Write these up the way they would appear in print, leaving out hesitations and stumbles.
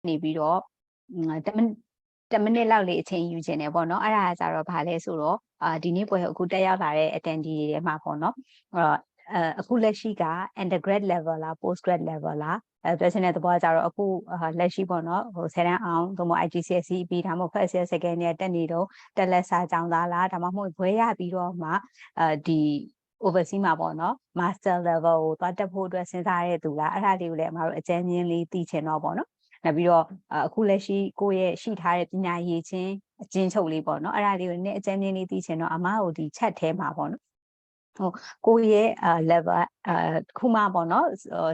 နေပြီးတော့10 minute လောက်လေးအချိန်ယူခြင်းတယ်ပေါ့နော်အဲ့ဒါကြတော့ဘာလဲဆိုတော့ဒီနေ့ပွဲအခုတက်ရောက်လာတဲ့ attendee တွေထဲမှာပေါ့နော်အခုလက်ရှိက undergrad level လား postgrad level လားပြောချင်တဲ့သဘောကကြတော့အခုလက်ရှိပေါ့နော်ဟို10တန်းအောင်သို့မဟုတ် IGCSE ပြီးဒါမှမဟုတ် first year second year တက်နေတော့တက်လက်စာကျောင်းသားလားဒါမှမဟုတ်ဘွဲရပြီးတော့မှဒီ overseas မှာပေါ့နော် master level ကိုသွားတက်ဖို့အတွက်စဉ်းစားရတဲ့သူလားအဲ့ဒါလေးကိုလည်းအမတို့အကြမ်းမြင်လေးသိချင်တော့ပေါ့နော်နောက်ပြီးတော့အခုလက်ရှိကိုယ့်ရဲ့ရှိထားတဲ့ပညာရည်ချင်းအကျဉ်းချုပ်လေးပေါ့နော်အဲ့ဒါလေးကိုလည်းအကြမ်းမြင်လေးသိချင်တော့အမကိုဒီ chat ထဲမှာပေါ့နော်ဟိုကိုယ့်ရဲ့ level ခုမှပေါ့နော်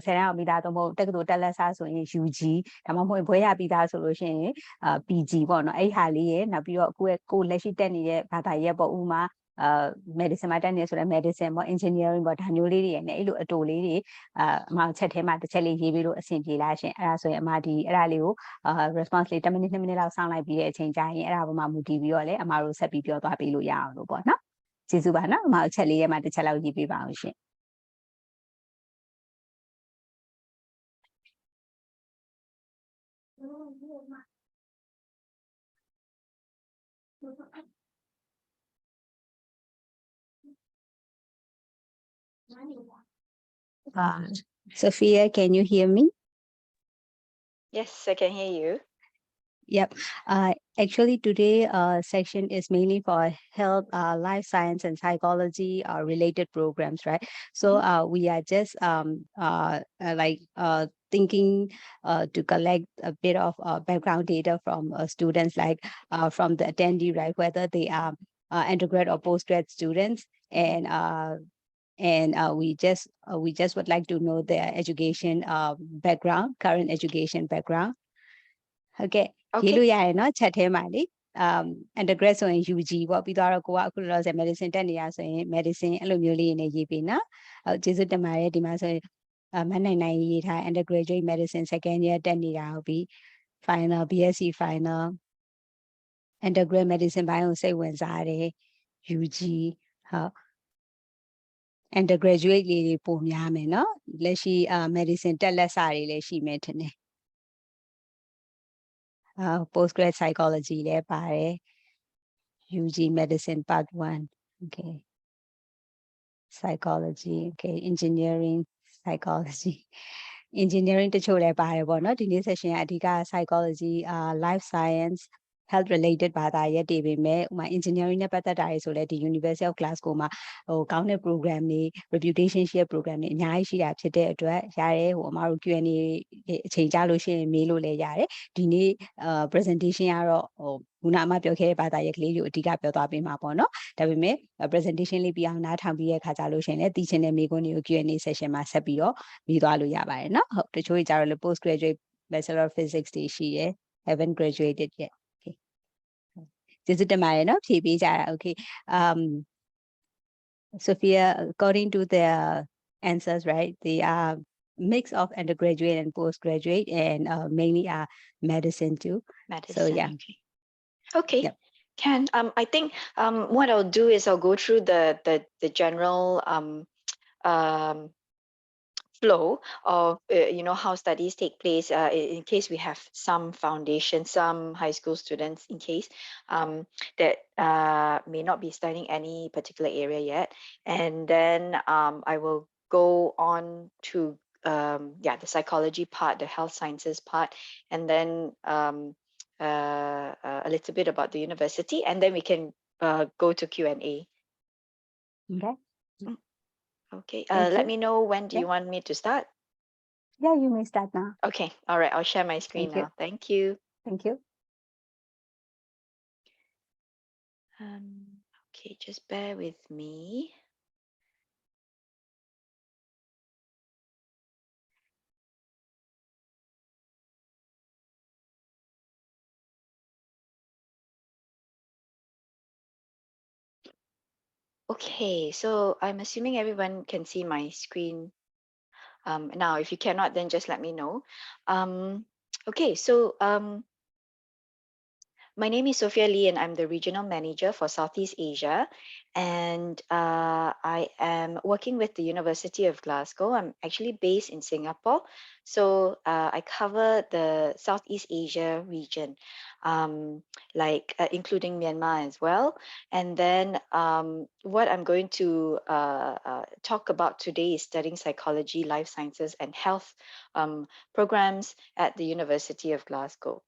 10တန်းအောင်ပြီးသားတော့မဟုတ်တက္ကသိုလ်တက်လက်စားဆိုရင် UG ဒါမှမဟုတ်ဘွဲရပြီးသားဆိုလို့ရှိရင်PG ပေါ့နော်အဲ့ဟာလေးရဲ့နောက်ပြီးတော့ကိုလက်ရှိတက်နေတဲ့ဘာသာရပ်ပေါ့ဥမာmedicine မှာတက်နေဆိုတော့ medicine ပေါ့ engineering ပေါ့ဒါမျိုးလေးတွေနဲ့အဲ့လိုအတူလေးတွေအမချက်ထဲမှာတစ်ချက်လေးရေးပြီးလို့အဆင်ပြေလားရှင်အဲ့ဒါဆိုရင်အမဒီအဲ့ဒါလေးကိုresponse လေး10 minute 2 minute လောက်စောင့်လိုက်ပြီးတဲ့အချိန်ကြာရင်အဲ့ဒါပေါ်မှာမူတည်ပြီးတော့လေအမတို့ဆက်ပြီးပြောသွားပေးလို့ရအောင်လို့ပေါ့နော်ကျေးဇူးပါနော်အမအချက်လေးထဲမှာတစ်ချက်လောက်ရေးပေးပါအောင်ရှင်Sophia, can you hear me? Yes, I can hear you. Yep. Actually, today section is mainly for health, life science, and psychology related programs, right? So we are just thinking to collect a bit of background data from students, like from the attendee, right? Whether they are undergrad or postgrad students, and we just would like to know their education background, current education background. Okay. ရေးလို့ရတယ်เนาะ chat ထဲမှာလေ undergrad ဆိုရင် UG ပေါ့ပြီးတော့ကိုကအခုလောလောဆယ် medicine တက်နေရဆိုရင် medicine အဲ့လိုမျိုးလေးနေရေးပေးနော်ဟုတ်ကျေးဇူးတင်ပါတယ်ဒီမှာဆိုရင်မနိုင်ရေးထား undergraduate medicine second year တက်နေတာဟုတ်ပြီ final BSc final undergrad medicine ဘိုင်းကိုစိတ်ဝင်စားတယ် UG ဟုတ် undergraduate လေးတွေပုံများမယ်เนาะလက်ရှိmedicine တက်လက်စာတွေလည်းရှိမယ်ထင်တယ်postgrad psychology လည်းပါတယ် UG medicine part 1 okay psychology okay engineering psychology engineering တချို့လည်းပါတယ်ပေါ့နော်ဒီနေ့ session ကအဓိက psychology life science health related ဘာသာရပ်တွေပဲမဲ့ဥမာ engineering နဲ့ပတ်သက်တာတွေဆိုလဲဒီ University of Glasgow မှာဟိုကောင်းတဲ့ program တွေ reputation share program တွေအများကြီးရှိတာဖြစ်တဲ့အတွက်ရတယ်ဟိုအမတို့ Q&A အချိန်ကြာလို့ရှိရင်မေးလို့လည်းရတယ်ဒီနေ့presentation ကတော့ဟိုခုနအမပြောခဲ့တဲ့ဘာသာရပ်ကလေးကိုအဓိကပြောသွားပေးမှာပေါ့နော်ဒါပေမဲ့ presentation လေးပြီးအောင်နားထောင်ပြီးတဲ့အခါကျလို့ရှိရင်လည်းသိချင်တဲ့မေးခွန်းတွေကို Q&A session မှာဆက်ပြီးတော့မေးသွားလို့ရပါတယ်နော်ဟုတ်တချို့ကြတော့လေ postgraduate bachelor of physics တွေရှိရယ် haven't graduated yet okay ကျေးဇူးတင်ပါတယ်နော်ဖြေပေးကြတာ okay Sophia according to their answers right they are mix of undergraduate and postgraduate and mainly are medicine too so yeah okay yep. I think what I'll do is I'll go through the general flow of you know how studies take place in case we have some foundation some high school students in case that may not be studying any particular area yet and then I will go on to the psychology part the health sciences part and then a little bit about the university and then we can go to Q&A. Okay. Okay, let me know when do you want me to start? Yeah, you may start now. Okay, all right, I'll share my screen now. Thank you. Thank you. Okay, just bear with me. Okay, so I'm assuming everyone can see my screen now. If you cannot, then just let me know. Okay, so My name is Sophia Lee, and I'm the Regional Manager for Southeast Asia. And I am working with the University of Glasgow. I'm actually based in Singapore. So I cover the Southeast Asia region, including Myanmar as well. And then what I'm going to talk about today is studying psychology, life sciences, and health programs at the University of Glasgow.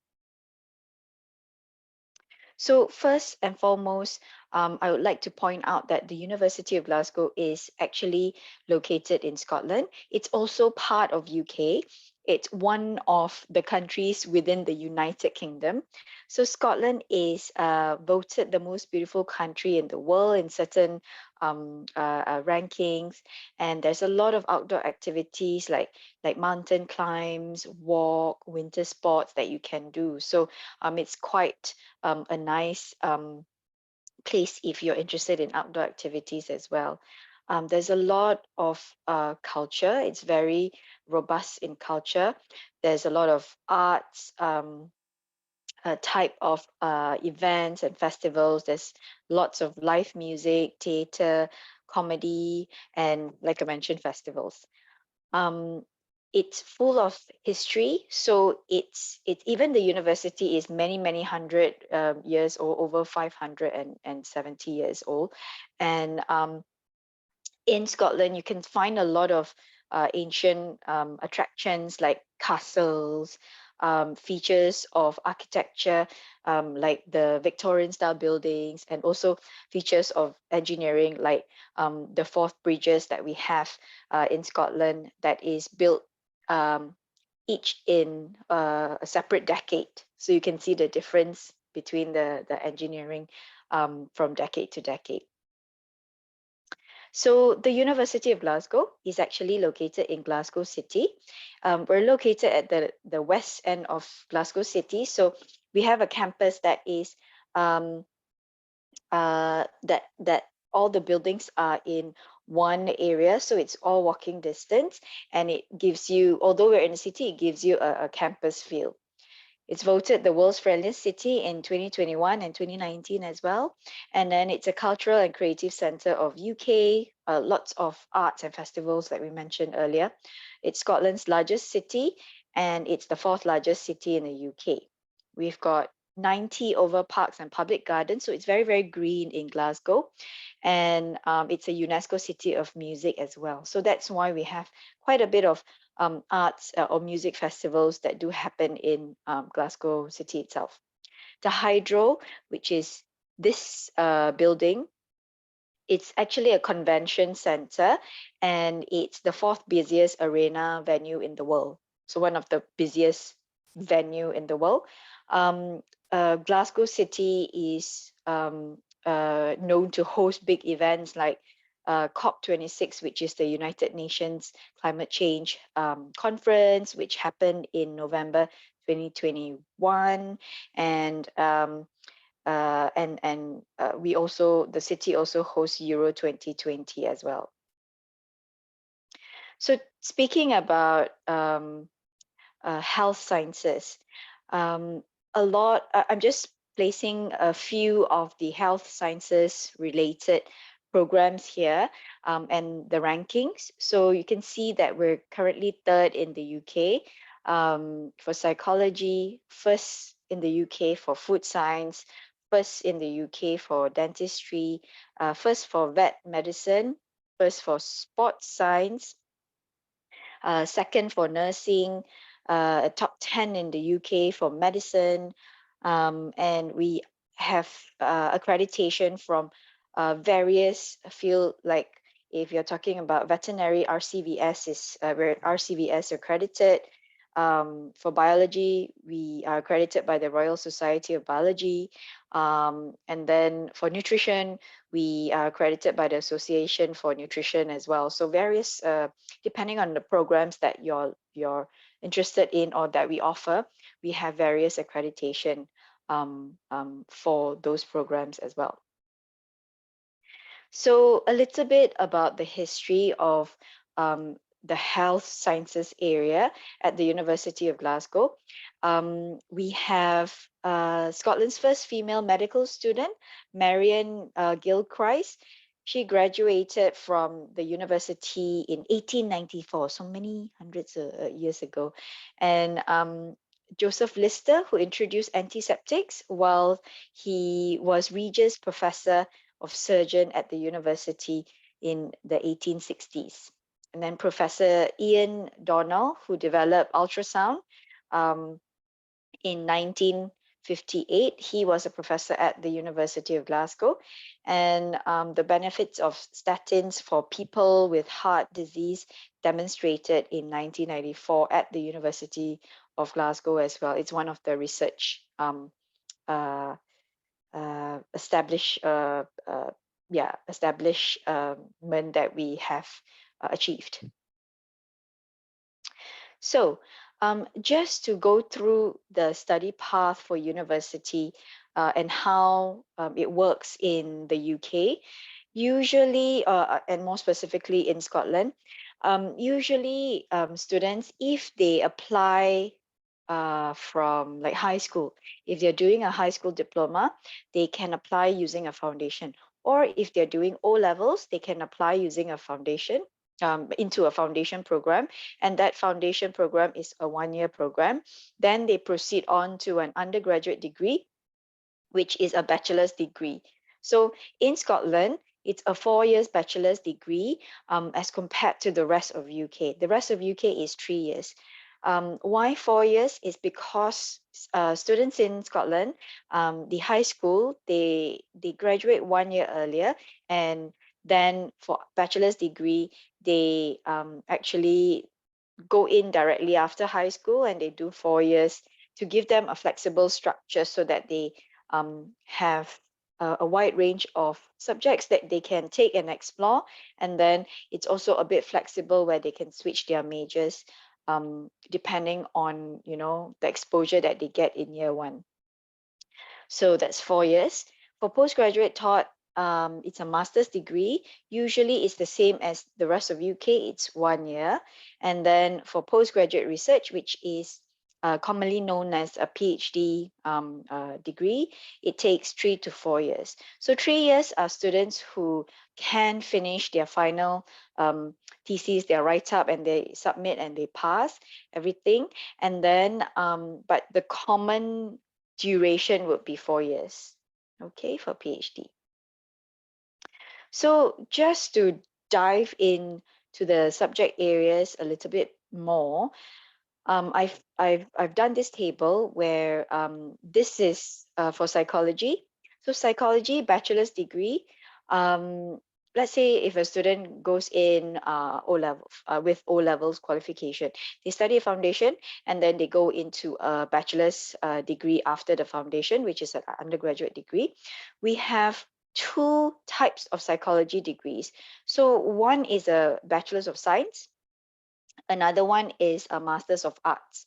So first and foremost, I would like to point out that the University of Glasgow is actually located in Scotland. It's also part of UK. It's one of the countries within the United Kingdom. So Scotland is voted the most beautiful country in the world in certain rankings. And there's a lot of outdoor activities like mountain climbs, walk, winter sports that you can do. So it's quite a nice place if you're interested in outdoor activities as well. There's a lot of culture. It's very robust in culture. There's a lot of arts type of events and festivals. There's lots of live music, theater, comedy, and like I mentioned, festivals. It's full of history, so it's even the university is many hundred years or over 570 years old, and in Scotland you can find a lot of ancient attractions like castles, features of architecture like the Victorian style buildings, and also features of engineering like the Forth bridges that we have in Scotland that is built each in a separate decade. So you can see the difference between the engineering from decade to decade. So the University of Glasgow is actually located in Glasgow City. We're located at the west end of Glasgow City. So we have a campus that is that all the buildings are in one area, so it's all walking distance, and it gives you, although we're in the city, it gives you a campus feel. It's voted the world's friendliest city in 2021 and 2019 as well. And then it's a cultural and creative center of UK, lots of arts and festivals like we mentioned earlier. It's Scotland's largest city, and it's the 4th largest city in the UK. We've got 90 over parks and public gardens, so it's very green in Glasgow. And it's a UNESCO City of Music as well. So that's why we have quite a bit of arts or music festivals that do happen in Glasgow City itself. The Hydro, which is this building, it's actually a convention center, and it's the 4th busiest arena venue in the world. So one of the busiest venue in the world. Glasgow City is known to host big events like COP26, which is the United Nations Climate Change Conference, which happened in November 2021, and we also, the city also hosts Euro 2020 as well. So speaking about health sciences, I'm just placing a few of the health sciences related programs here and the rankings. So you can see that we're currently 3rd in the UK for psychology, 1st in the UK for food science, 1st in the UK for dentistry, 1st for vet medicine, 1st for sports science, 2nd for nursing, top 10 in the UK for medicine, and we have accreditation from various field, like if you're talking about veterinary, RCVS is we're RCVS accredited. For biology, we are accredited by the Royal Society of Biology, and then for nutrition, we are accredited by the Association for Nutrition as well. So various, depending on the programs that you're interested in or that we offer, we have various accreditation for those programs as well. So a little bit about the history of the health sciences area at the University of Glasgow. We have Scotland's first female medical student, Marion Gilchrist. She graduated from the university in 1894, so many hundreds of years ago. And Joseph Lister, who introduced antiseptics while he was Regius Professor of Surgeon at the university in the 1860s. And then Professor Ian Donnell, who developed ultrasound in 1958. He was a professor at the University of Glasgow. And the benefits of statins for people with heart disease demonstrated in 1994 at the University of Glasgow as well. It's one of the research establishment that we have achieved. So just to go through the study path for university and how it works in the UK, usually, and more specifically in Scotland, usually students, if they apply from like high school, if they're doing a high school diploma, they can apply using a foundation. Or if they're doing O levels, they can apply using a foundation into a foundation program, and that foundation program is a one-year program. Then they proceed on to an undergraduate degree, which is a bachelor's degree. So in Scotland, it's a 4 years bachelor's degree as compared to the rest of UK. The rest of UK is 3 years. Why 4 years? Is because students in Scotland, the high school, they graduate 1 year earlier, and then for bachelor's degree, they actually go in directly after high school, and they do 4 years to give them a flexible structure so that they have a wide range of subjects that they can take and explore. And then it's also a bit flexible where they can switch their majors depending on, you know, the exposure that they get in year one. So that's 4 years. For postgraduate thought, it's a master's degree. Usually it's the same as the rest of UK, it's 1 year. And then for postgraduate research, which is commonly known as a PhD degree, it takes 3 to 4 years. So 3 years are students who can finish their final thesis, their write-up, and they submit and they pass everything. And then, but the common duration would be 4 years, okay, for PhD. So just to dive in to the subject areas a little bit more, I've done this table where this is for psychology. So psychology, bachelor's degree. Let's say if a student goes in with O levels qualification, they study a foundation and then they go into a bachelor's degree after the foundation, which is an undergraduate degree. We have 2 types of psychology degrees. So one is a bachelor's of science. Another one is a master's of arts.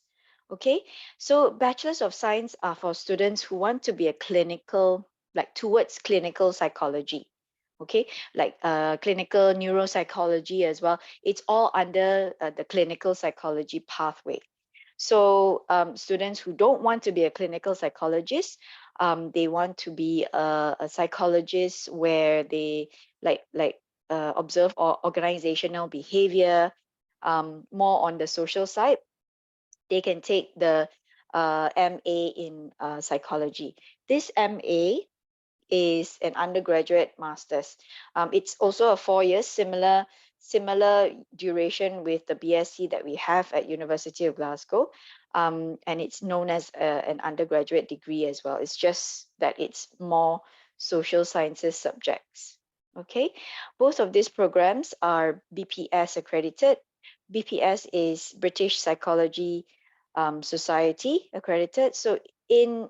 Okay, so bachelor's of science are for students who want to be a clinical, like towards clinical psychology. Okay, like clinical neuropsychology as well. It's all under the clinical psychology pathway. So students who don't want to be a clinical psychologist, they want to be a psychologist where they observe organizational behavior, more on the social side. They can take the MA in psychology. This MA is an undergraduate master's. It's also a 4 years, similar duration with the BSc that we have at University of Glasgow. And it's known as an undergraduate degree as well. It's just that it's more social sciences subjects. Okay, both of these programs are BPS accredited. BPS is British Psychology Society accredited. So in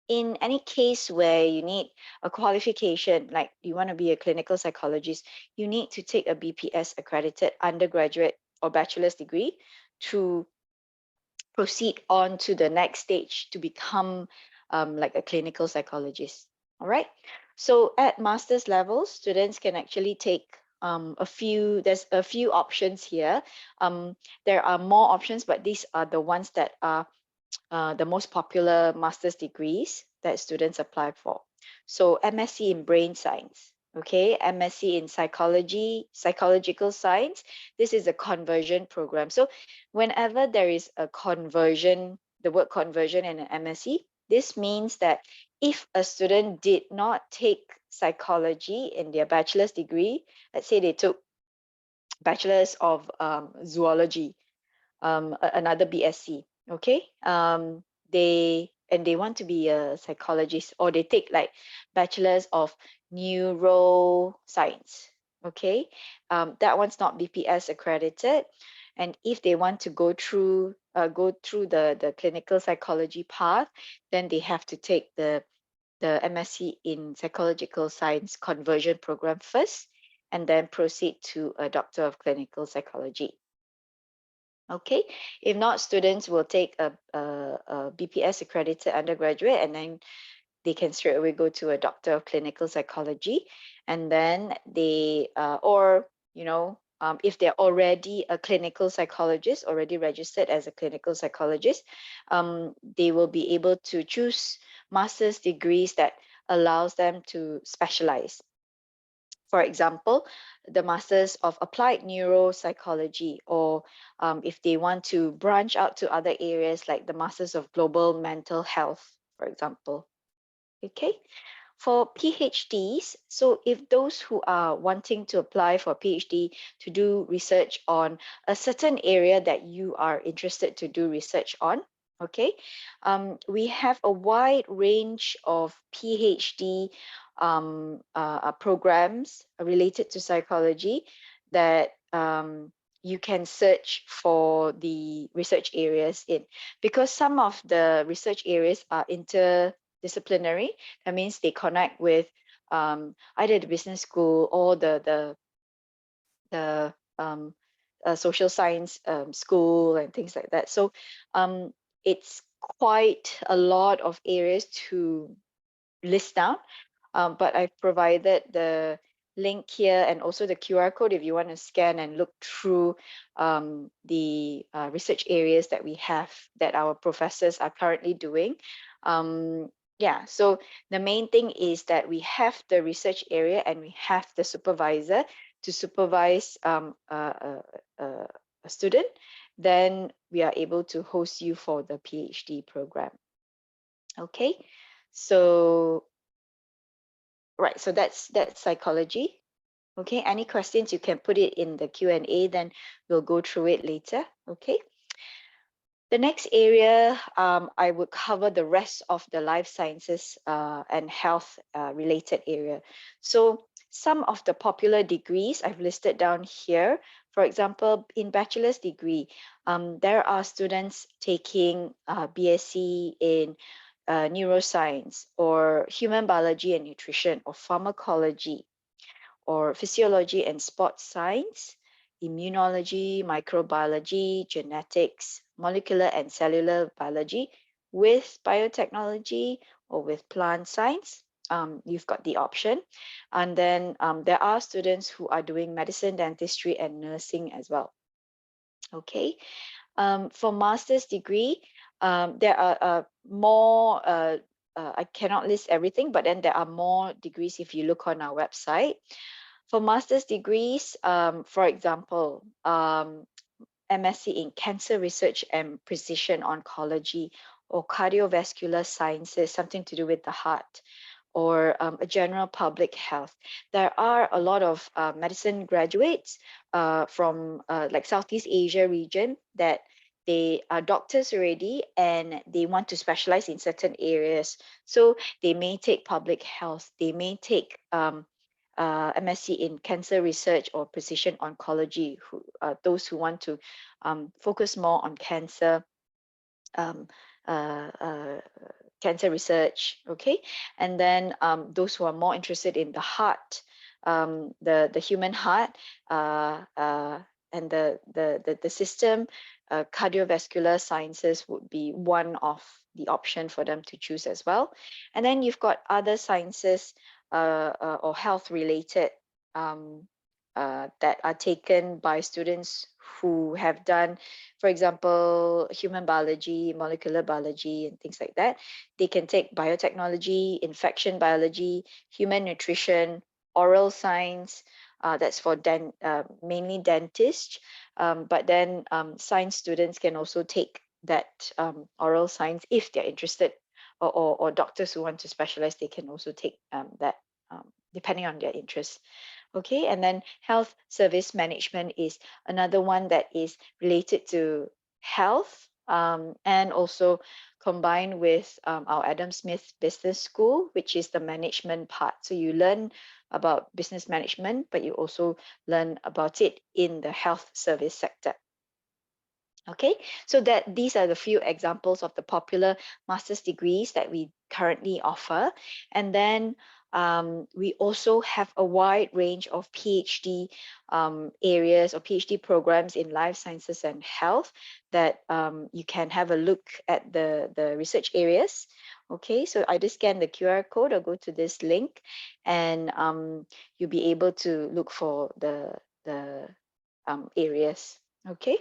any case where you need a qualification, like you want to be a clinical psychologist, you need to take a BPS accredited undergraduate or bachelor's degree to proceed on to the next stage to become like a clinical psychologist. All right. So at master's level, students can actually take there's a few options here. There are more options, but these are the ones that are the most popular master's degrees that students apply for. So MSc in brain science, okay, MSc in psychology, psychological science. This is a conversion program. So whenever there is a conversion, the word conversion in an MSc, this means that if a student did not take psychology in their bachelor's degree, let's say they took bachelor's of zoology, another BSc, okay, they want to be a psychologist, or they take like bachelor's of neuroscience, okay, that one's not BPS accredited. And if they want to go through the clinical psychology path, then they have to take the MSc in psychological science conversion program first, and then proceed to a Doctor of Clinical Psychology. Okay, if not, students will take a BPS accredited undergraduate, and then they can straight away go to a Doctor of Clinical Psychology. And then they, or, you know, if they're already a clinical psychologist, already registered as a clinical psychologist, they will be able to choose master's degrees that allows them to specialize. For example, the Masters of Applied Neuropsychology, or if they want to branch out to other areas like the Masters of Global Mental Health, for example. Okay, for PhDs, so if those who are wanting to apply for PhD to do research on a certain area that you are interested to do research on, okay, we have a wide range of PhD programs related to psychology that you can search for the research areas in, because some of the research areas are interdisciplinary. That means they connect with either the business school or the social science school and things like that. So it's quite a lot of areas to list down, but I've provided the link here and also the QR code if you want to scan and look through the research areas that we have that our professors are currently doing. Yeah, so the main thing is that we have the research area and we have the supervisor to supervise a student. Then we are able to host you for the PhD program. Okay, so right, so that's psychology. Okay, any questions, you can put it in the Q&A, then we'll go through it later. Okay. The next area, I would cover the rest of the life sciences and health related area. So some of the popular degrees I've listed down here. For example, in bachelor's degree, there are students taking BSc in neuroscience, or human biology and nutrition, or pharmacology, or physiology and sports science, immunology, microbiology, genetics, molecular and cellular biology, with biotechnology or with plant science. You've got the option. And then there are students who are doing medicine, dentistry, and nursing as well. Okay. For master's degree, there are more, I cannot list everything, but then there are more degrees if you look on our website. For master's degrees, for example, MSc in Cancer Research and Precision Oncology, or Cardiovascular Sciences, something to do with the heart, or a general public health. There are a lot of medicine graduates from like Southeast Asia region that they are doctors already and they want to specialize in certain areas. So they may take public health, they may take MSc in cancer research or precision oncology, those who want to focus more on cancer, cancer research, okay? And then those who are more interested in the heart, the human heart, and the system, cardiovascular sciences would be one of the option for them to choose as well. And then you've got other sciences or health related that are taken by students who have done, for example, human biology, molecular biology, and things like that. They can take biotechnology, infection biology, human nutrition, oral science. That's for mainly dentists. But then science students can also take that oral science if they're interested, or doctors who want to specialize, they can also take that depending on their interest. Okay, and then health service management is another one that is related to health, and also combined with our Adam Smith Business School, which is the management part. So you learn about business management, but you also learn about it in the health service sector. Okay, so that these are the few examples of the popular master's degrees that we currently offer. And then we also have a wide range of PhD areas or PhD programs in life sciences and health that you can have a look at the research areas. Okay, so either scan the QR code or go to this link, and you'll be able to look for the areas. Okay.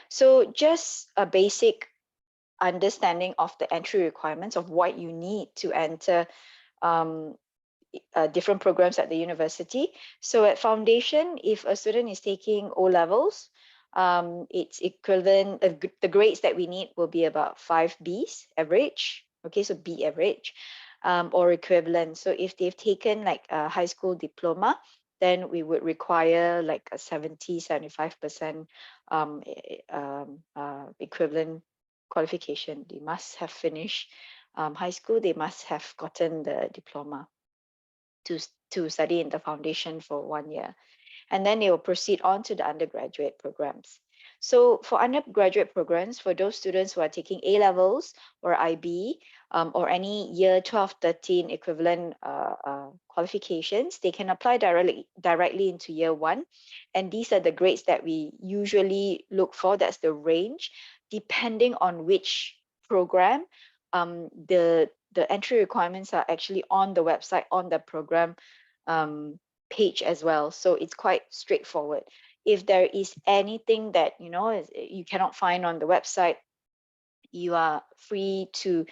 So just a basic understanding of the entry requirements of what you need to enter different programs at the university. So at foundation, if a student is taking O levels, it's equivalent, the grades that we need will be about 5 Bs average. Okay, so B average or equivalent. So if they've taken like a high school diploma, then we would require like a 75% equivalent qualification. They must have finished high school, they must have gotten the diploma to study in the foundation for 1 year. And then they will proceed on to the undergraduate programs. So for undergraduate programs, for those students who are taking A levels or IB or any year 12, 13 equivalent qualifications, they can apply directly into year 1. And these are the grades that we usually look for. That's the range, depending on which program. The entry requirements are actually on the website, on the program page as well. So it's quite straightforward. If there is anything that you cannot find on the website, you are free to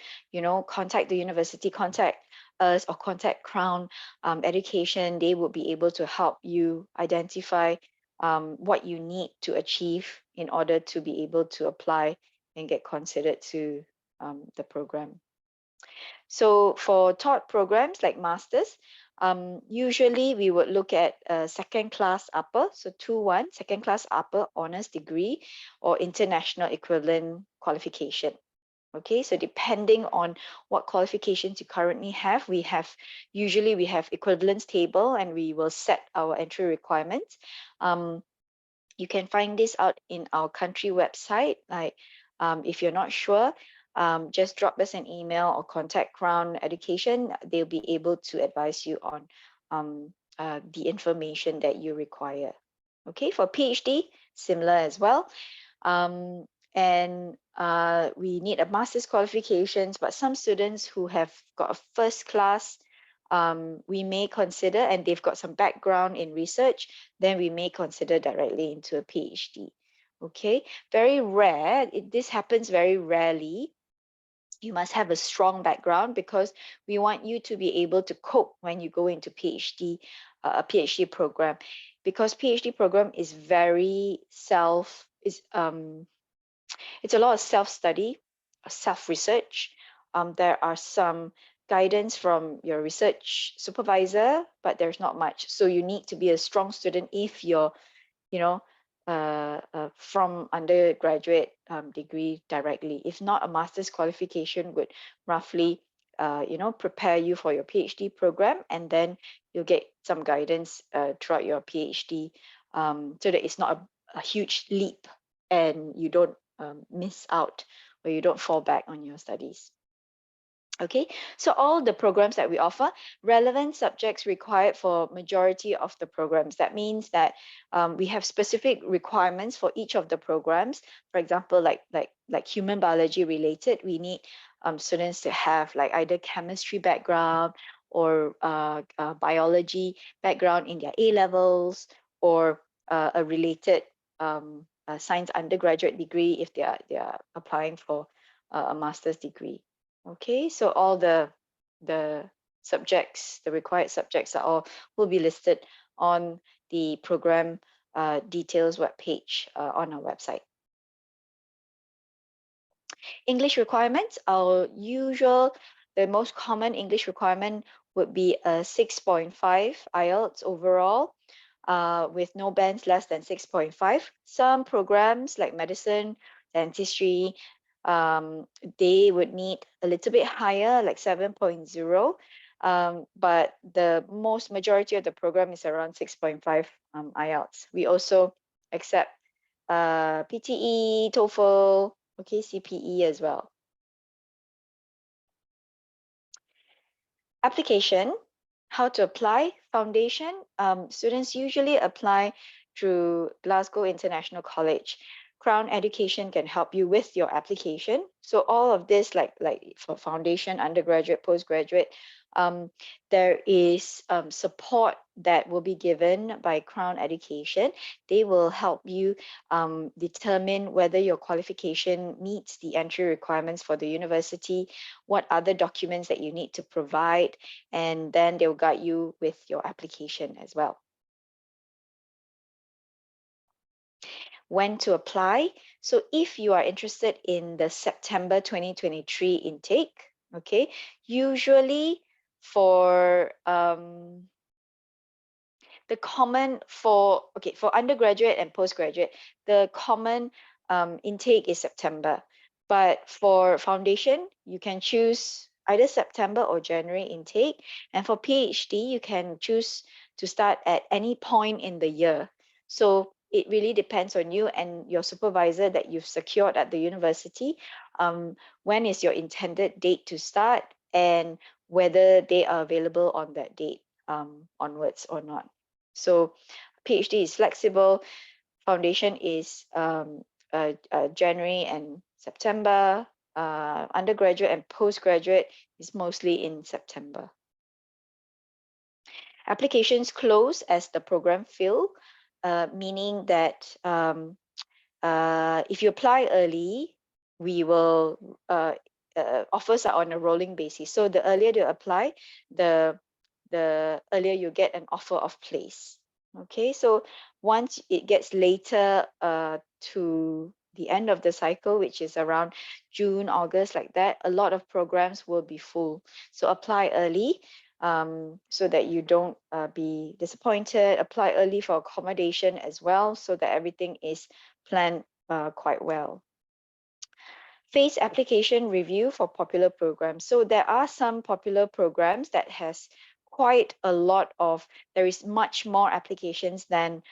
contact the university, contact us, or contact Crown Education. They will be able to help you identify what you need to achieve in order to be able to apply and get considered to the program. So for taught programs like masters, usually we would look at second class upper, so 2-1, second class upper honors degree or international equivalent qualification. Okay, so depending on what qualifications you currently have, usually we have equivalence table, and we will set our entry requirements. You can find this out in our country website. Like if you're not sure, just drop us an email or contact Crown Education. They'll be able to advise you on the information that you require. Okay, for PhD, similar as well. And we need a master's qualifications, but some students who have got a first class, we may consider, and they've got some background in research, then we may consider directly into a PhD. Okay, very rare. This happens very rarely. You must have a strong background because we want you to be able to cope when you go into PhD, a PhD program, because PhD program is very it's a lot of self-study, self-research. There are some guidance from your research supervisor, but there's not much. So you need to be a strong student if you're, from undergraduate degree directly. If not, a master's qualification would roughly, prepare you for your PhD program, and then you'll get some guidance throughout your PhD, so that it's not a huge leap and you don't miss out, or you don't fall back on your studies. Okay, so all the programs that we offer, relevant subjects required for majority of the programs. That means that we have specific requirements for each of the programs. For example, like human biology related, we need students to have like either chemistry background or biology background in their A levels, or a related science undergraduate degree if they are applying for a master's degree. Okay, so all the subjects, the required subjects will be listed on the program details webpage on our website. English requirements, the most common English requirement would be a 6.5 IELTS overall, with no bands less than 6.5. Some programs like medicine, dentistry, they would need a little bit higher, like 7.0. But the majority of the program is around 6.5 IELTS. We also accept PTE, TOEFL, okay, CPE as well. Application, how to apply. Foundation, students usually apply through Glasgow International College. Crown Education can help you with your application. So all of this, like for foundation, undergraduate, postgraduate, there is support that will be given by Crown Education. They will help you determine whether your qualification meets the entry requirements for the university, what other documents that you need to provide, and then they'll guide you with your application as well. When to apply. So if you are interested in the September 2023 intake, okay, usually for the common for undergraduate and postgraduate, the common intake is September. But for foundation, you can choose either September or January intake. And for PhD, you can choose to start at any point in the year. So it really depends on you and your supervisor that you've secured at the university. When is your intended date to start, and whether they are available on that date onwards or not. So PhD is flexible. Foundation is January and September. Undergraduate and postgraduate is mostly in September. Applications close as the program fill, meaning that if you apply early, we will offers are on a rolling basis. So the earlier you apply, the earlier you get an offer of place. Okay, so once it gets later to the end of the cycle, which is around June, August, like that, a lot of programs will be full. So apply early so that you don't be disappointed. Apply early for accommodation as well, so that everything is planned quite well. Phase application review for popular programs. So there are some popular programs that has quite a lot of, there is much more applications than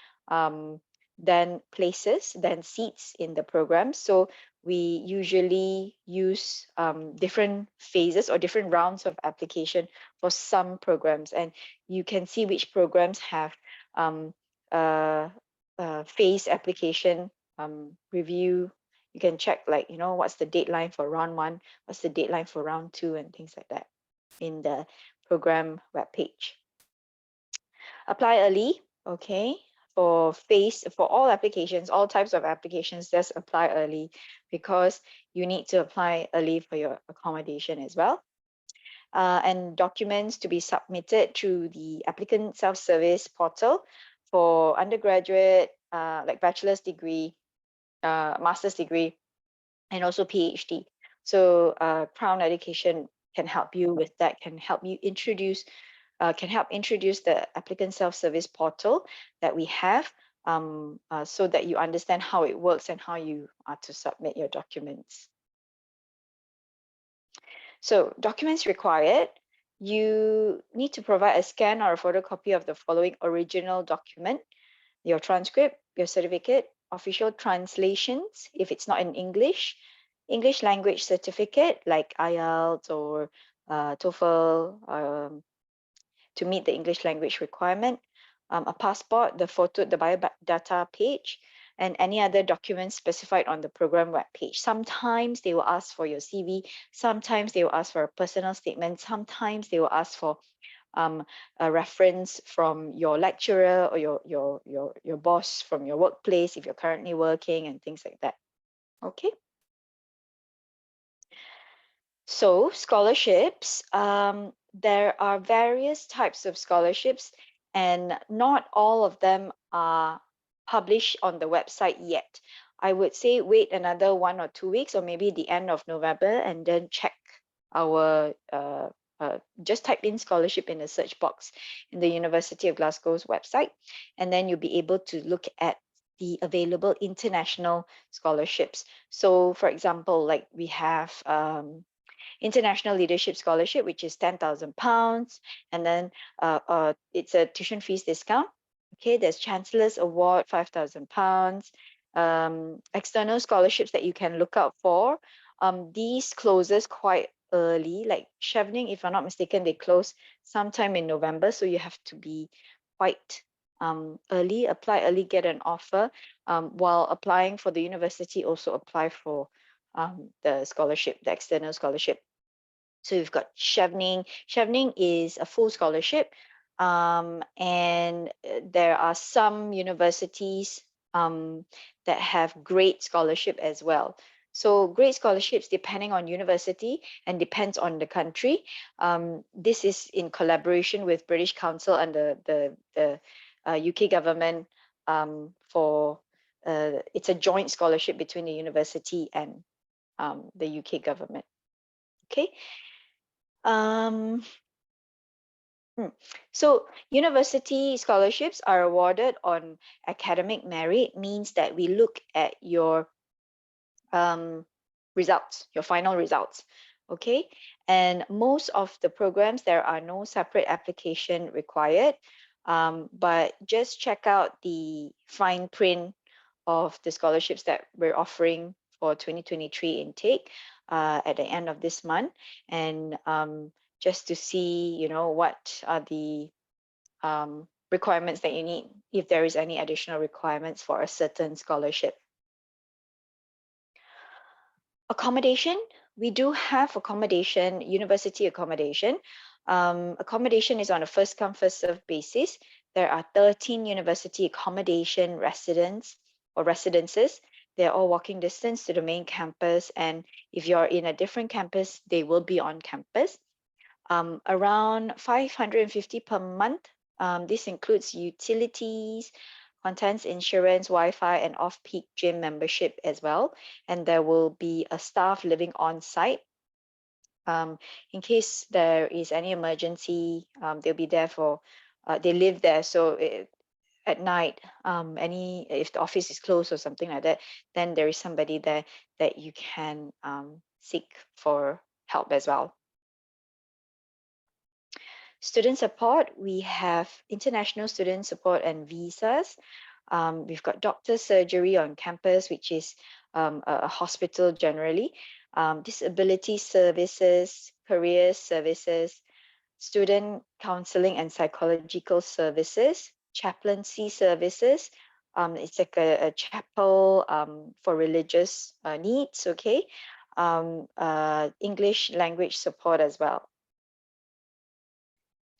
places, than seats in the program. So we usually use different phases or different rounds of application for some programs, and you can see which programs have phase application review. You can check, like, you know, what's the deadline for round 1, what's the deadline for round 2, and things like that in the program webpage. Apply early, okay, for all applications, all types of applications, just apply early, because you need to apply early for your accommodation as well. And documents to be submitted through the applicant self-service portal for undergraduate, like bachelor's degree, master's degree, and also PhD. So Crown Education can help you with that, can help introduce the applicant self-service portal that we have, so that you understand how it works and how you are to submit your documents. So documents required, you need to provide a scan or a photocopy of the following original document: your transcript, your certificate, official translations if it's not in English, English language certificate like IELTS or TOEFL to meet the English language requirement, a passport, the photo, the biodata page, and any other documents specified on the program web page. Sometimes they will ask for your CV, sometimes they will ask for a personal statement, sometimes they will ask for a reference from your lecturer or your boss from your workplace if you're currently working and things like that. Okay. So scholarships, there are various types of scholarships, and not all of them are published on the website yet. I would say wait another 1 or 2 weeks, or maybe the end of November, and then check our just type in scholarship in the search box in the University of Glasgow's website, and then you'll be able to look at the available international scholarships. So for example, like we have International Leadership Scholarship, which is £10,000, and then it's a tuition fees discount. Okay, there's Chancellor's Award, £5,000. External scholarships that you can look out for. These closes quite early, like Chevening, if I'm not mistaken, they close sometime in November, so you have to be quite early, apply early, get an offer. While applying for the university, also apply for the scholarship, the external scholarship. So you've got Chevening. Chevening is a full scholarship, and there are some universities that have great scholarship as well. So great scholarships depending on university and depends on the country. This is in collaboration with British Council and the UK government for it's a joint scholarship between the university and the UK government. Okay. So university scholarships are awarded on academic merit, means that we look at your results, your final results. Okay, and most of the programs, there are no separate application required, but just check out the fine print of the scholarships that we're offering for 2023 intake at the end of this month, and just to see, you know, what are the requirements that you need, if there is any additional requirements for a certain scholarship. Accommodation, we do have accommodation, university accommodation. Accommodation is on a first come, first served basis. There are 13 university accommodation residents or residences. They're all walking distance to the main campus, and if you're in a different campus, they will be on campus. Around 550 per month. This includes utilities, contents, insurance, Wi-Fi, and off-peak gym membership as well. And there will be a staff living on site. In case there is any emergency, they'll be there for, they live there. So at night, if the office is closed or something like that, then there is somebody there that you can seek for help as well. Student support, we have international student support and visas. We've got doctor surgery on campus, which is a hospital generally. Disability services, career services, student counseling and psychological services, chaplaincy services. It's like a chapel for religious needs, okay? English language support as well.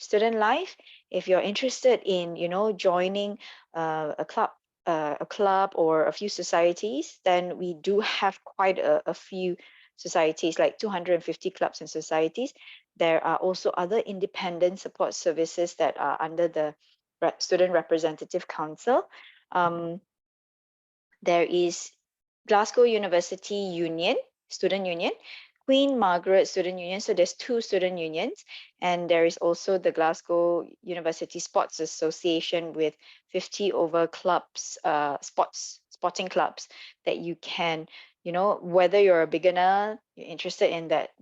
Student life, if you're interested in, you know, joining a club or a few societies, then we do have quite a few societies, like 250 clubs and societies. There are also other independent support services that are under the Student Representative Council. There is Glasgow University Union, Student Union, Queen Margaret Student Union. So there's 2 student unions, and there is also the Glasgow University Sports Association with 50 over clubs, sporting clubs that you can, you know, whether you're a beginner, you're interested in that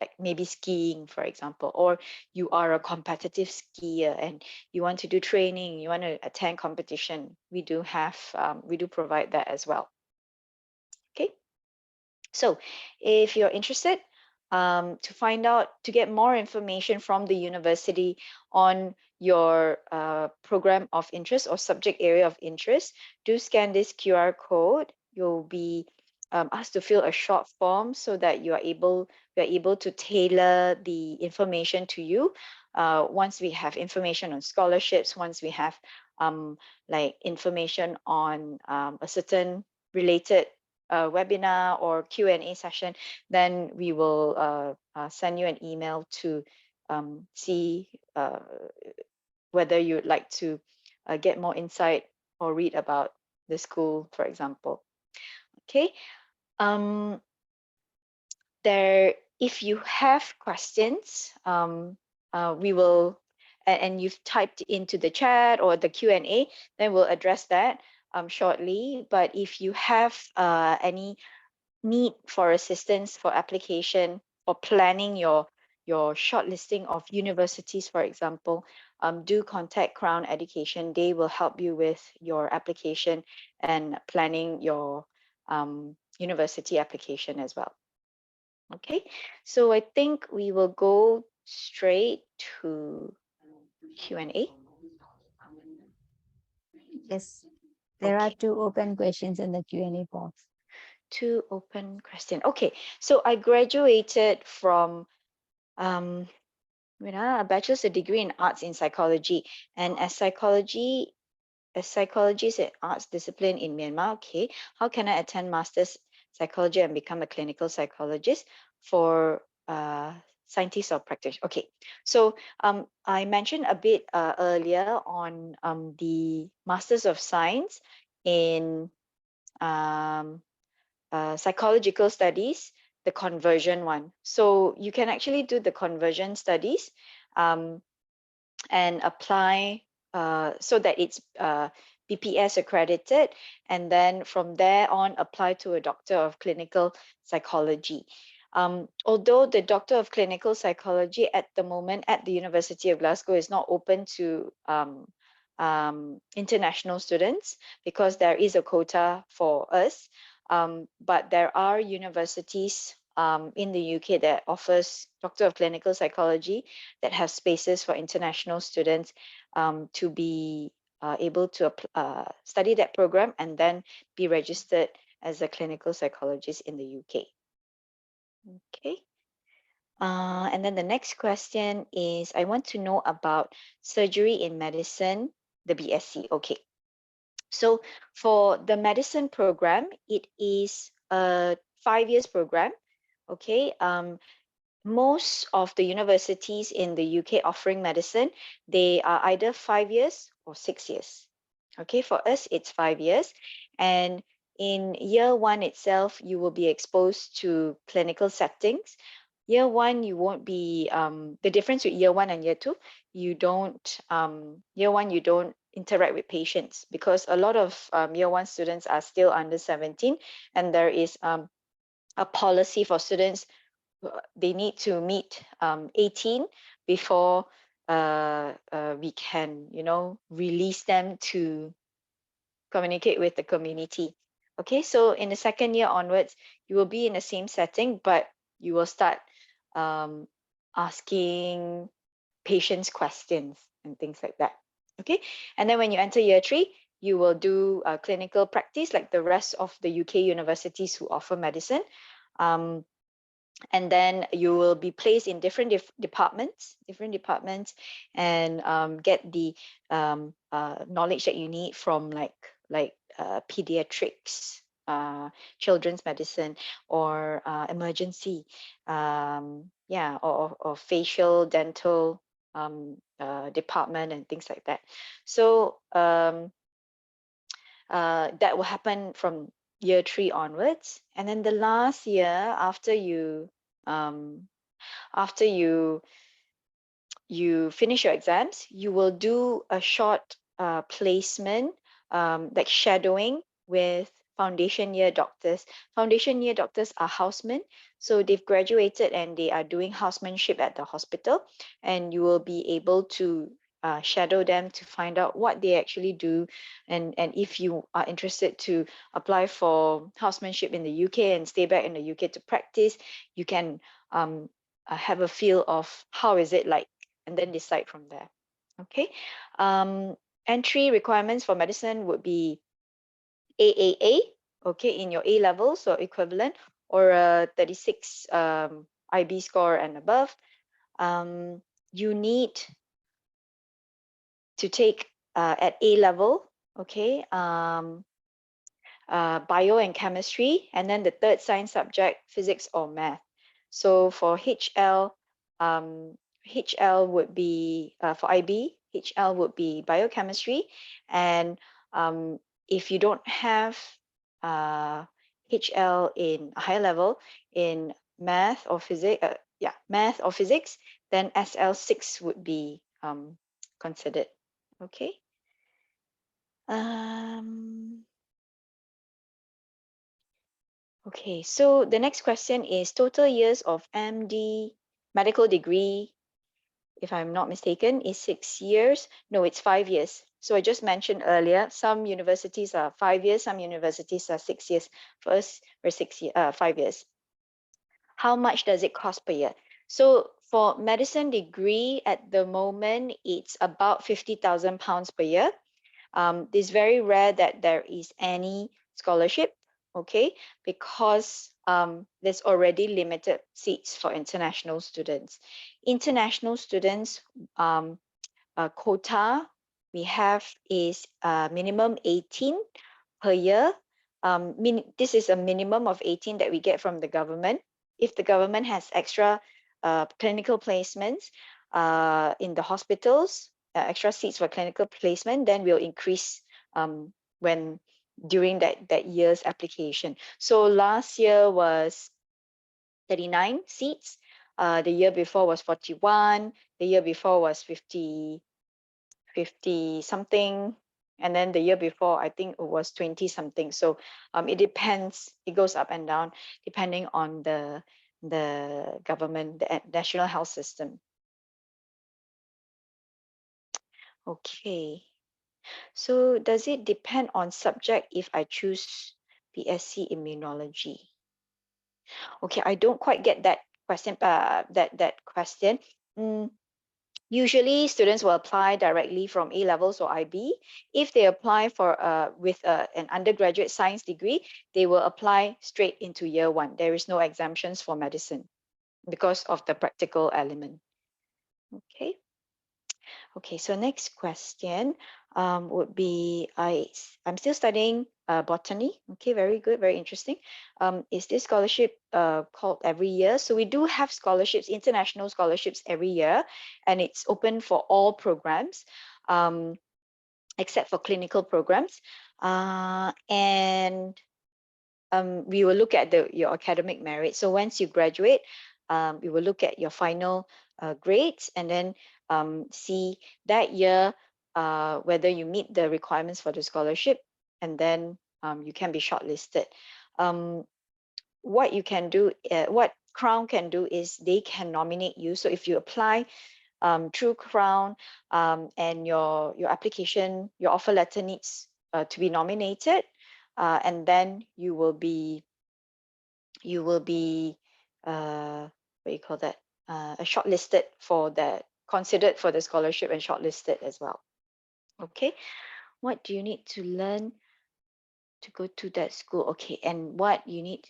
like maybe skiing, for example, or you are a competitive skier and you want to do training, you want to attend competition, we do have, we do provide that as well. Okay. So if you're interested to find out, to get more information from the university on your program of interest or subject area of interest, do scan this QR code. You'll be asked to fill a short form so that we are able to tailor the information to you. once we have information on scholarships, once we have like information on a certain related webinar or Q&A session, then we will send you an email to see whether you'd like to get more insight or read about the school, for example. Okay. If you have questions, we will, and you've typed into the chat or the Q&A, then we'll address that shortly. But if you have any need for assistance for application or planning your shortlisting of universities, for example, do contact Crown Education. They will help you with your application and planning your university application as well. Okay, so I think we will go straight to Q&A. Yes, there are Okay. 2 open questions in the Q&A box. 2 open questions. Okay, so I graduated from a bachelor's degree in arts in psychology, and as psychologist in arts discipline in Myanmar. Okay, how can I attend master's psychology and become a clinical psychologist for scientists or practitioners? Okay, so I mentioned a bit earlier on the Masters of Science in psychological studies, the conversion one. So you can actually do the conversion studies and apply so that it's BPS accredited, and then from there on apply to a Doctor of Clinical Psychology. Although the Doctor of Clinical Psychology at the moment at the University of Glasgow is not open to international students because there is a quota for us, but there are universities in the UK that offers Doctor of Clinical Psychology that have spaces for international students to be able to study that program and then be registered as a clinical psychologist in the UK. Okay. And then the next question is, I want to know about surgery in medicine, the BSc. Okay. So for the medicine program, it is a 5 years program. Okay. Most of the universities in the UK offering medicine, they are either 5 years or 6 years. Okay, for us, it's 5 years. And in year 1 itself, you will be exposed to clinical settings. Year 1, you won't be, the difference with year 1 and year 2, you don't, year 1, you don't interact with patients because a lot of year 1 students are still under 17, and there is a policy for students. They need to meet 18 before we can, release them to communicate with the community. Okay, so in the second year onwards, you will be in the same setting, but you will start asking patients questions and things like that. Okay, and then when you enter year 3, you will do clinical practice like the rest of the UK universities who offer medicine. And then you will be placed in different departments, and get the knowledge that you need from like pediatrics, children's medicine, or emergency, or facial, dental department and things like that. So that will happen from year 3 onwards, and then the last year after you finish your exams, you will do a short placement, like shadowing with foundation year doctors. Foundation year doctors are housemen, so they've graduated and they are doing housemanship at the hospital, and you will be able to shadow them to find out what they actually do, and if you are interested to apply for housemanship in the UK and stay back in the UK to practice, you can have a feel of how is it like, and then decide from there. Okay. Entry requirements for medicine would be AAA, okay, in your A levels or equivalent, or a 36 IB score and above. you need to take at A level, okay, bio and chemistry, and then the third science subject, physics or math. So for HL, HL would be, for IB, HL would be biochemistry. And if you don't have HL in a high level in math or physics, math or physics, then SL6 would be considered. Okay. Okay, so the next question is total years of MD medical degree, if I'm not mistaken, is 6 years. No, it's 5 years. So I just mentioned earlier, some universities are 5 years, some universities are 6 years. For us, we're 5 years. How much does it cost per year? So for medicine degree at the moment, it's about £50,000 per year. It's very rare that there is any scholarship, okay, because there's already limited seats for international students. International students quota we have is minimum 18 per year. This is a minimum of 18 that we get from the government. If the government has extra clinical placements in the hospitals, extra seats for clinical placement, then we'll increase when during that year's application. So last year was 39 seats. The year before was 41. The year before was 50 something. And then the year before, I think it was 20 something. So it depends. It goes up and down depending on the government, the national health system. Okay. So does it depend on subject if I choose BSc Immunology? Okay, I don't quite get that question. That question. Usually, students will apply directly from A levels or IB. If they apply for with an undergraduate science degree, they will apply straight into year one. There is no exemptions for medicine because of the practical element. Okay. Okay, so next question would be, I'm still studying botany. Okay, very good, very interesting. Is this scholarship called every year? So we do have scholarships, international scholarships every year, and it's open for all programs except for clinical programs. And we will look at your academic merit. So once you graduate, we will look at your final grades and then see that year whether you meet the requirements for the scholarship, and then you can be shortlisted. What you can do, what Crown can do is they can nominate you. So if you apply through Crown and your application, your offer letter needs to be nominated, and then you will be what do you call that, shortlisted for that, considered for the scholarship and shortlisted as well. Okay, what do you need to learn to go to that school? Okay, and what you need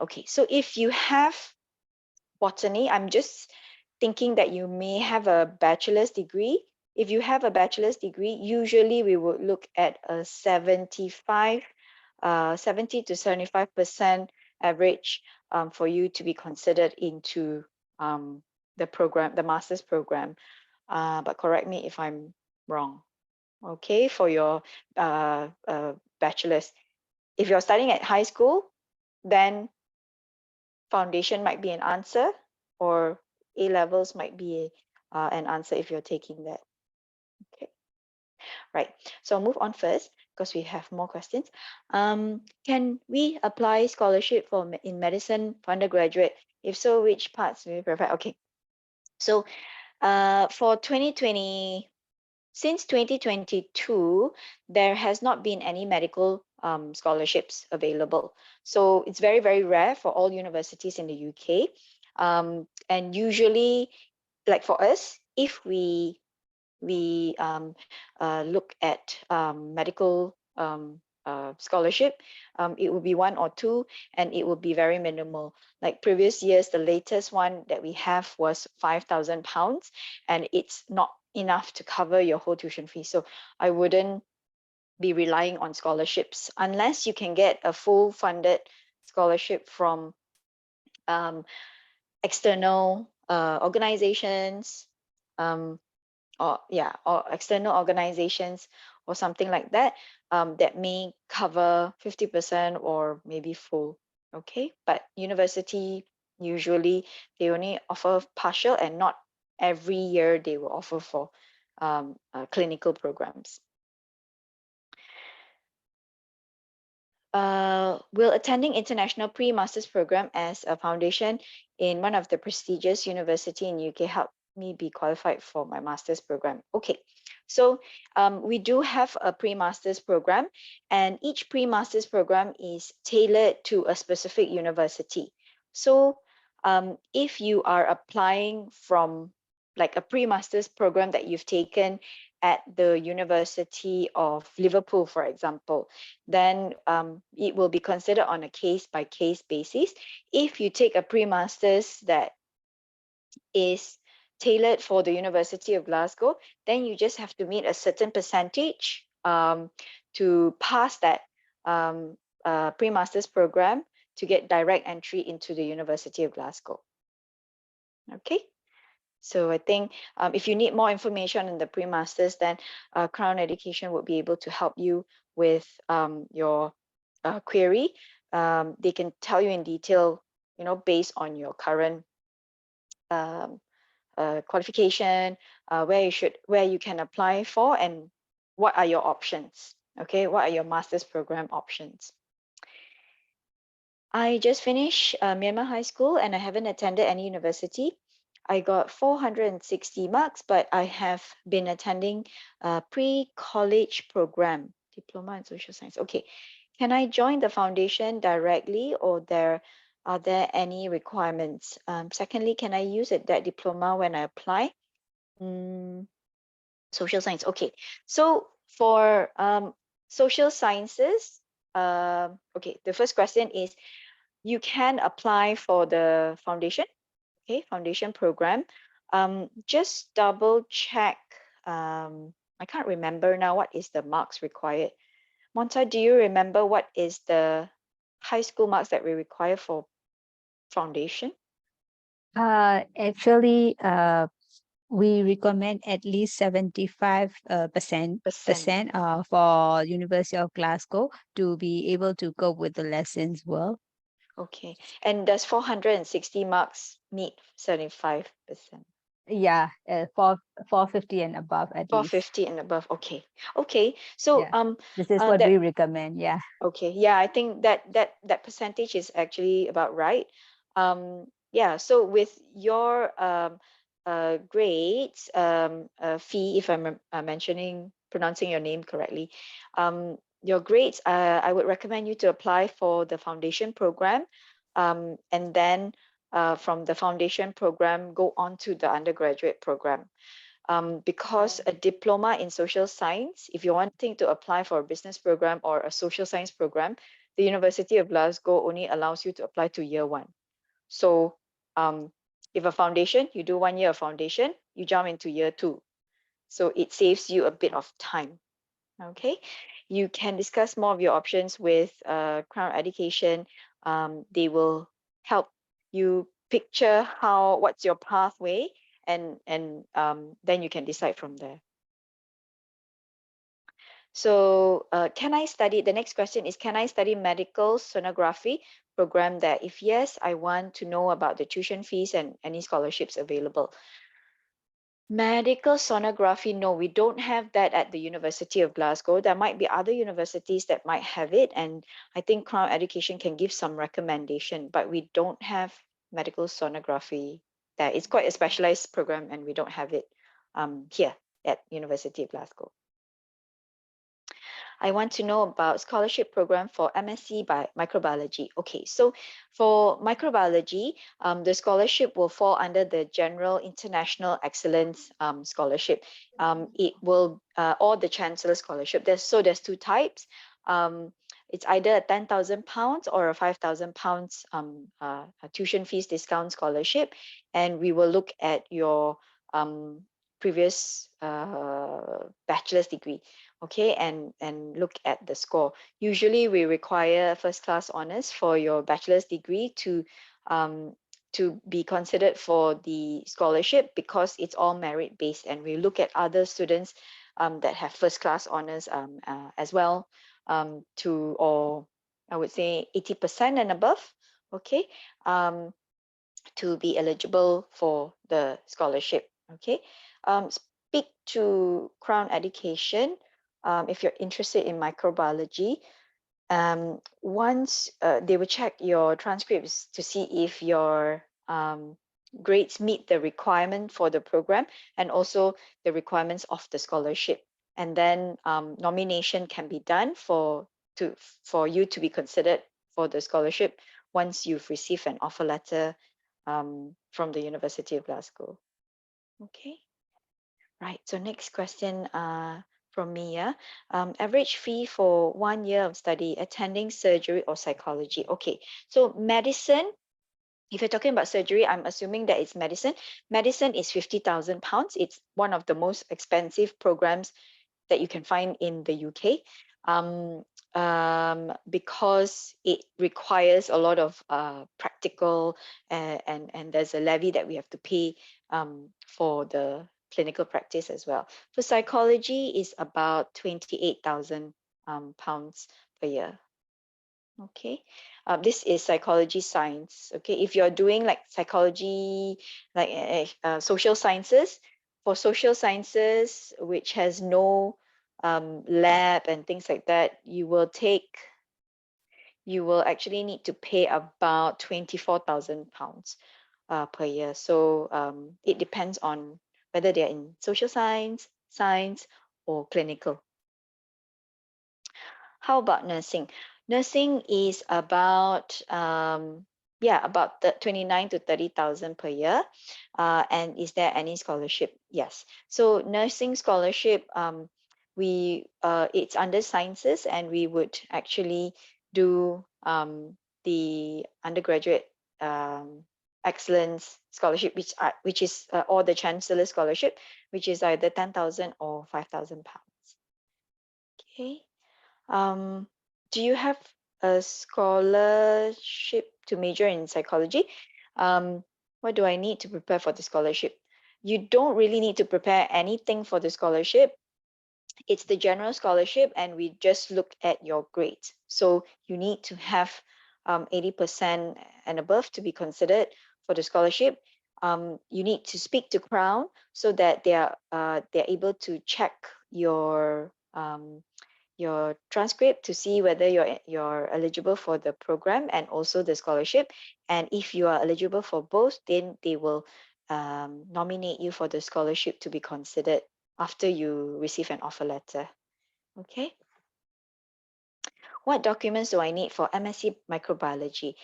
okay, so if you have botany, I'm just thinking that you may have a bachelor's degree. If you have a bachelor's degree, usually we would look at a 70 to 75% average for you to be considered into the program, the master's program. But correct me if I'm wrong. Okay, for your bachelor's. If you're studying at high school, then foundation might be an answer, or A levels might be an answer if you're taking that. Okay, right. So I'll move on first because we have more questions. Can we apply scholarship for in medicine for undergraduate? If so, which parts will we prefer? Okay, so for 2020, since 2022, there has not been any medical scholarships available. So it's very, very rare for all universities in the UK. And usually, like for us, if we look at medical scholarship. It will be 1 or 2, and it will be very minimal. Like previous years, the latest one that we have was £5,000, and it's not enough to cover your whole tuition fee. So I wouldn't be relying on scholarships unless you can get a full funded scholarship from external organizations, or external organizations or something like that, that may cover 50% or maybe full. Okay, but university usually they only offer partial, and not every year they will offer for clinical programs. Will attending international pre-master's program as a foundation in one of the prestigious university in UK help me be qualified for my master's program? Okay, so we do have a pre-master's program, and each pre-master's program is tailored to a specific university. So if you are applying from like a pre-master's program that you've taken at the University of Liverpool, for example, then it will be considered on a case-by-case basis. If you take a pre-master's that is tailored for the University of Glasgow, then you just have to meet a certain percentage to pass that pre-master's program to get direct entry into the University of Glasgow. Okay. So I think if you need more information on the pre-masters, then Crown Education would be able to help you with your query. They can tell you in detail, based on your current qualification, where you can apply for, and what are your options. Okay, what are your master's program options? I just finished Myanmar High School, and I haven't attended any university. I got 460 marks, but I have been attending a pre-college program, diploma in social science. Okay, can I join the foundation directly, or are there any requirements? Secondly, can I use that diploma when I apply? Social science. Okay, so for social sciences, okay, the first question is, you can apply for the foundation. Okay, foundation program. Just double check. I can't remember now what is the marks required. Monta, do you remember what is the high school marks that we require for foundation? Actually, we recommend at least 75% for University of Glasgow to be able to cope with the lessons well. Okay, and does 460 marks meet 75%? Yeah, 450 and above at least. 450 and above. Okay. Okay. So yeah. This is what we recommend. Yeah. Okay. Yeah, I think that percentage is actually about right. Yeah. So with your grades, fee, if I'm pronouncing your name correctly, your grades, I would recommend you to apply for the foundation program, and then from the foundation program, go on to the undergraduate program. Because a diploma in social science, if you're wanting to apply for a business program or a social science program, the University of Glasgow only allows you to apply to year 1. So if a foundation, you do 1 year of foundation, you jump into year 2. So it saves you a bit of time. Okay, you can discuss more of your options with Crown Education. They will help you picture what's your pathway, and then you can decide from there. So can I study, the next question is, can I study medical sonography program there? If yes, I want to know about the tuition fees and any scholarships available. Medical sonography, no, we don't have that at the University of Glasgow. There might be other universities that might have it, and I think Crown Education can give some recommendation, but we don't have medical sonography there. It's quite a specialized program, and we don't have it here at University of Glasgow. I want to know about scholarship program for MSc by microbiology. Okay, so for microbiology, the scholarship will fall under the General International Excellence Scholarship. It will, or the Chancellor Scholarship. There's 2 types. it's either a £10,000 or a £5,000 a tuition fees discount scholarship, and we will look at your previous bachelor's degree, okay, and look at the score. Usually we require first class honors for your bachelor's degree to be considered for the scholarship, because it's all merit based, and we look at other students that have first class honors as well, or I would say 80% and above, okay, to be eligible for the scholarship, okay. Speak to Crown Education if you're interested in microbiology. Once they will check your transcripts to see if your grades meet the requirement for the program and also the requirements of the scholarship, and then nomination can be done for you to be considered for the scholarship once you've received an offer letter from the University of Glasgow. Okay, right. So next question from Mia. Average fee for 1 year of study attending surgery or psychology. Okay, so medicine, if you're talking about surgery, I'm assuming that it's medicine. Medicine is £50,000. It's one of the most expensive programs that you can find in the UK, because it requires a lot of practical and there's a levy that we have to pay for the clinical practice as well. For psychology is about £28,000 per year. Okay, this is psychology science. Okay, if you're doing like psychology, like social sciences, for social sciences, which has no lab and things like that, you will actually need to pay about £24,000 per year. So it depends on whether they're in social science, or clinical. How about nursing? Nursing is about about 29 to 30,000 per year. And is there any scholarship? Yes. So nursing scholarship, it's under sciences, and we would actually do the undergraduate excellence scholarship, which is or the chancellor scholarship, which is either 10,000 or £5,000. Okay. Do you have a scholarship to major in psychology? What do I need to prepare for the scholarship? You don't really need to prepare anything for the scholarship. It's the general scholarship, and we just look at your grades. So you need to have 80% and above to be considered for the scholarship. You need to speak to Crown so that they're able to check your transcript to see whether you're eligible for the program and also the scholarship. And if you are eligible for both, then they will nominate you for the scholarship to be considered after you receive an offer letter. Okay. What documents do I need for MSc Microbiology?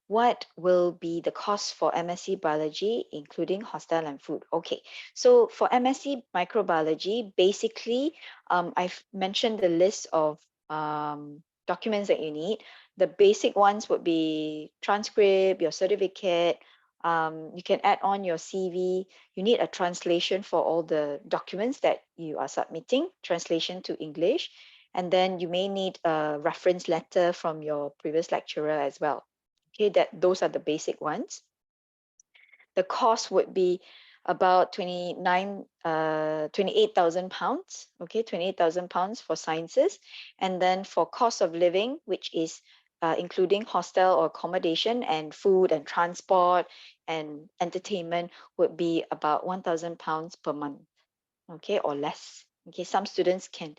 What will be the cost for MSc Biology, including hostel and food? Okay, so for MSc Microbiology, basically, I've mentioned the list of documents that you need. The basic ones would be transcript, your certificate. You can add on your CV. You need a translation for all the documents that you are submitting, translation to English. And then you may need a reference letter from your previous lecturer as well. Okay, those are the basic ones. The cost would be about £28,000. Okay, £28,000 for sciences. And then for cost of living, which is including hostel or accommodation and food and transport and entertainment, would be about £1,000 per month. Okay, or less. Okay, some students can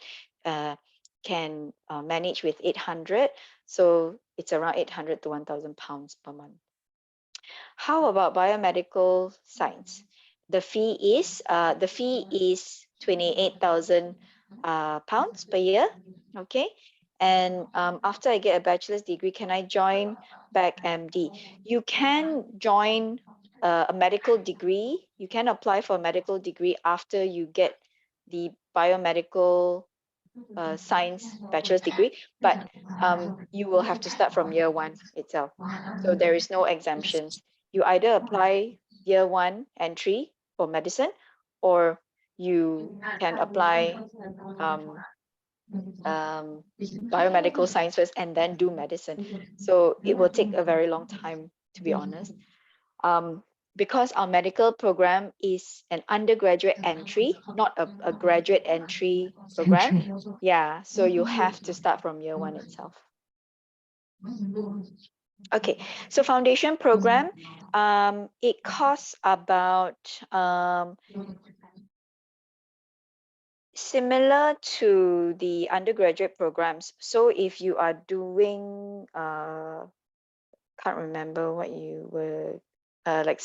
manage with 800, so it's around 800 to £1,000 per month. How about biomedical science? The fee is £28,000 per year. Okay, and after I get a bachelor's degree, can I join back MD? You can join a medical degree. You can apply for a medical degree after you get the biomedical science bachelor's degree, but you will have to start from year 1 itself. So there is no exemptions. You either apply year 1 entry for medicine, or you can apply biomedical science first and then do medicine. So it will take a very long time, to be honest. Because our medical program is an undergraduate entry, not a graduate entry program. Yeah, so you have to start from year 1 itself. Okay, so foundation program, it costs about similar to the undergraduate programs. So if you are doing, can't remember what you were, like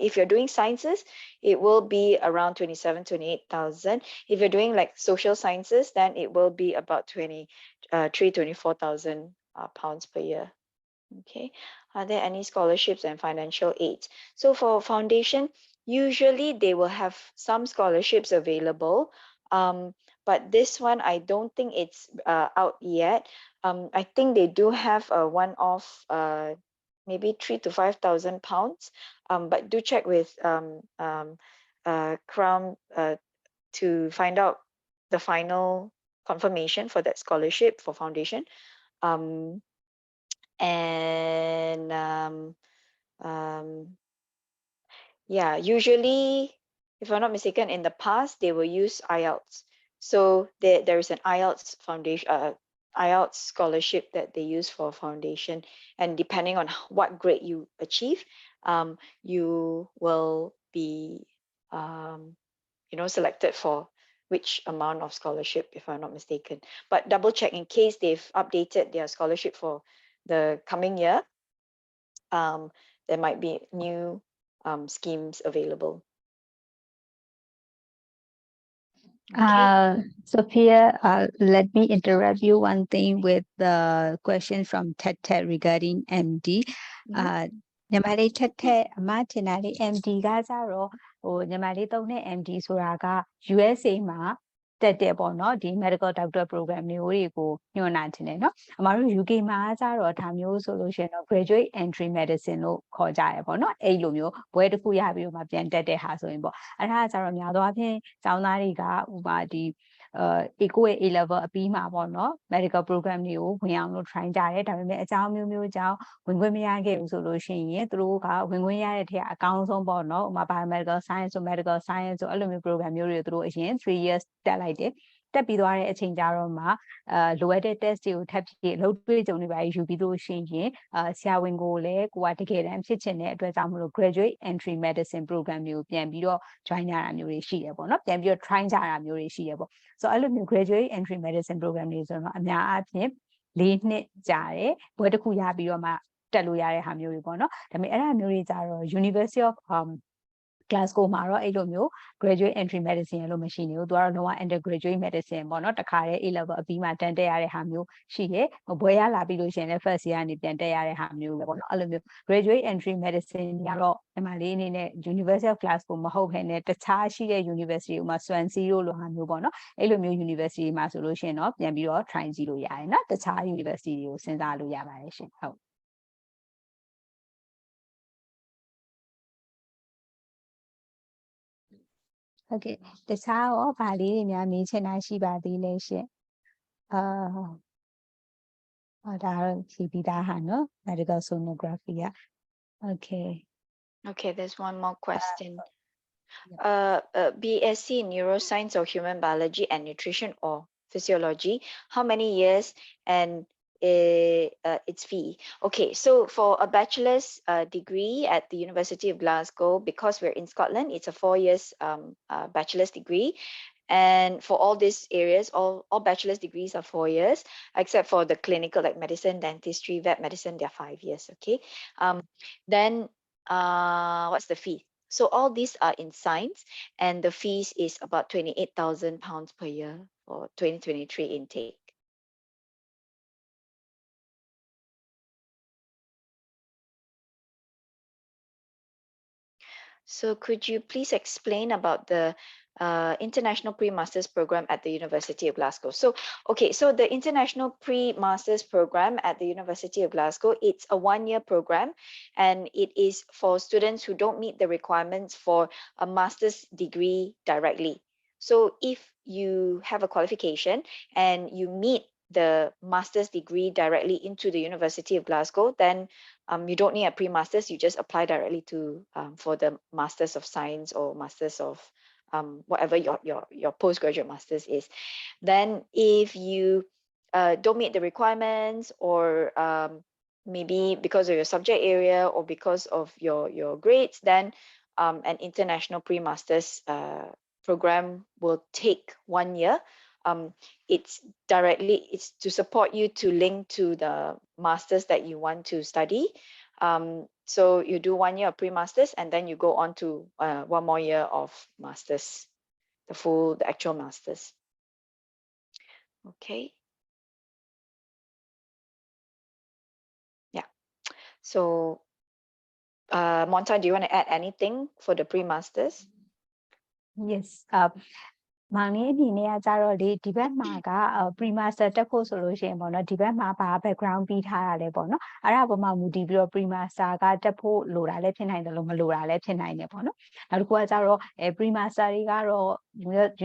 if you're doing sciences, it will be around 28,000. If you're doing like social sciences, then it will be about 24,000 pounds per year. Okay, are there any scholarships and financial aids? So for foundation, usually they will have some scholarships available, but this one I don't think it's out yet. I think they do have a one-off, maybe 3,000 to 5,000 pounds, but do check with Crown to find out the final confirmation for that scholarship for foundation. And yeah, usually, if I'm not mistaken, in the past they will use IELTS. So there is an IELTS foundation, IELTS scholarship that they use for foundation, and depending on what grade you achieve, you will be selected for which amount of scholarship, if I'm not mistaken. But double check in case they've updated their scholarship for the coming year. There might be new schemes available. Sophia, let me interrupt you one thing with the question from Ted regarding MD.ညီမလေးထက်အမထင်တာလေး MD ကကြတော့ညီမလေးသုံးတဲ့ MD ဆိုတာက USA မှာတက်တဲ့ပေါ့နော်ဒီ medical doctor program မျိုးတွေကိုညွှန်တာထင်တယ်နော်အမတို့ UK မှာကြတော့ဒါမျိုးဆိုလို့ရှိရင်တော့ graduate entry medicine လို့ခေါ်ကြရပေါ့နော်အဲ့လိုမျိုးဘွဲတစ်ခုရပြီးတော့မှပြန်တက်တဲ့ဟာဆိုရင်ပေါ့အဲ့ဒါကကြတော့များသောအားဖြင့်ကျောင်းသားတွေကဥပမာဒီeco A level အပြီးမှာပေါ့နော် medical program တွေကိုဝင်အောင်လို့ try ကြတယ်ဒါပေမဲ့အကြောင်းမျိုးမျိုးကြောင့်ဝင်ခွင့်မရခဲ့ဘူးဆိုလို့ရှိရင်သူတို့ကဝင်ခွင့်ရတဲ့ထက်အကောင်းဆုံးပေါ့နော်ဥပမာ biomedical science ဆို medical science ဆိုအဲ့လိုမျိုး program မျိုးတွေကိုသူတို့အရင်3 years တက်လိုက်တယ်တက်ပြီးသွားတဲ့အချိန်ကြတော့မှလိုအပ်တဲ့ test တွေကိုထပ်ဖြည့်လုပ်တွေ့ကြုံတွေပါယူပြီးလို့ရှိရင်ဆရာဝန်ကိုလည်းကိုကတကယ်တမ်းဖြစ်ချင်တဲ့အတွက်ကြောင့်မလို့ graduate entry medicine program မျိုးပြန်ပြီးတော့ join ရတာမျိုးတွေရှိတယ်ပေါ့နော်ပြန်ပြီးတော့ try ကြတာမျိုးတွေရှိတယ်ပေါ့ဆိုတော့အဲ့လိုမျိုး graduate entry medicine program တွေဆိုတော့အများအားဖြင့်4 နှစ်ကြာတယ်ဘွဲတစ်ခုရပြီးတော့မှတက်လို့ရတဲ့ဟာမျိုးတွေပေါ့နော်ဒါပေမဲ့အဲ့ဒါမျိုးတွေကြတော့ University of Glasgow မှာတော့အဲ့လိုမျိုး graduate entry medicine လို့မရှိနေဘူးသူကတော့လုံးဝ undergraduate medicine ပေါ့နော်တခါတည်း A level အပြီးမှတန်းတက်ရတဲ့ဟာမျိုးရှိတယ်ဘွဲရလာပြီးလို့ရှိရင်လည်း first year ကနေပြန်တက်ရတဲ့ဟာမျိုးပဲပေါ့နော်အဲ့လိုမျိုး graduate entry medicine ကတော့ဒီမှာလေးအနေနဲ့ University of Glasgow မဟုတ်ဘဲနဲ့တခြားရှိတဲ့ university ဥပမာ Swansea လို့လိုဟာမျိုးပေါ့နော်အဲ့လိုမျိုး university မှာဆိုလို့ရှိရင်တော့ပြန်ပြီးတော့ try ကြည့်လို့ရတယ်နော်တခြား university တွေကိုစဉ်းစားလို့ရပါတယ်ရှင်ဟုတ်ဟုတ်ကဲ့တခြားရောဗာလေးတွေများမေးချင်တာရှိပါသေးလဲရှင်ဒါတော့ဖြေပြီးသားဟာနော် medical sonography က Okay, there's one more question. BSc in neuroscience or human biology and nutrition or physiology, how many years and its fee? Okay, so for a bachelor's degree at the University of Glasgow, because we're in Scotland, it's a 4 years bachelor's degree. And for all these areas, all bachelor's degrees are 4 years, except for the clinical like medicine, dentistry, vet medicine, they're 5 years, okay? Then what's the fee? So all these are in science, and the fees is about 28,000 pounds per year for 2023 intake. So could you please explain about the international pre-masters program at the University of Glasgow. So, okay, so the international pre-masters program at the University of Glasgow, it's a one-year program, and it is for students who don't meet the requirements for a master's degree directly. So if you have a qualification and you meet the master's degree directly into the University of Glasgow, then you don't need a pre-masters, you just apply directly to for the Masters of Science or Masters of whatever your postgraduate masters is. Then if you don't meet the requirements, or maybe because of your subject area or because of your grades, then an international pre-masters program will take 1 year. It's to support you to link to the masters that you want to study. So you do 1 year of pre-masters, and then you go on to 1 more year of masters, the actual masters. Okay. Yeah. So Monta, do you want to add anything for the pre-masters? Yes. မောင်လေးအနေနဲ့ကကြတော့လေဒီဘက်မှာက pre-master တက်ဖို့ဆိုလို့ရှိရင်ပေါ့နော်ဒီဘက်မှာဘာ background ပြီးထားတာလဲပေါ့နော်အဲ့ဒါပေါ်မှာမူတည်ပြီးတော့ pre-master ကတက်ဖို့လိုတာလည်းဖြစ်နိုင်တယ်လို့မလိုတာလည်းဖြစ်နိုင်တယ်ပေါ့နော်နောက်တစ်ခုကကြတော့pre-master တွေကတော့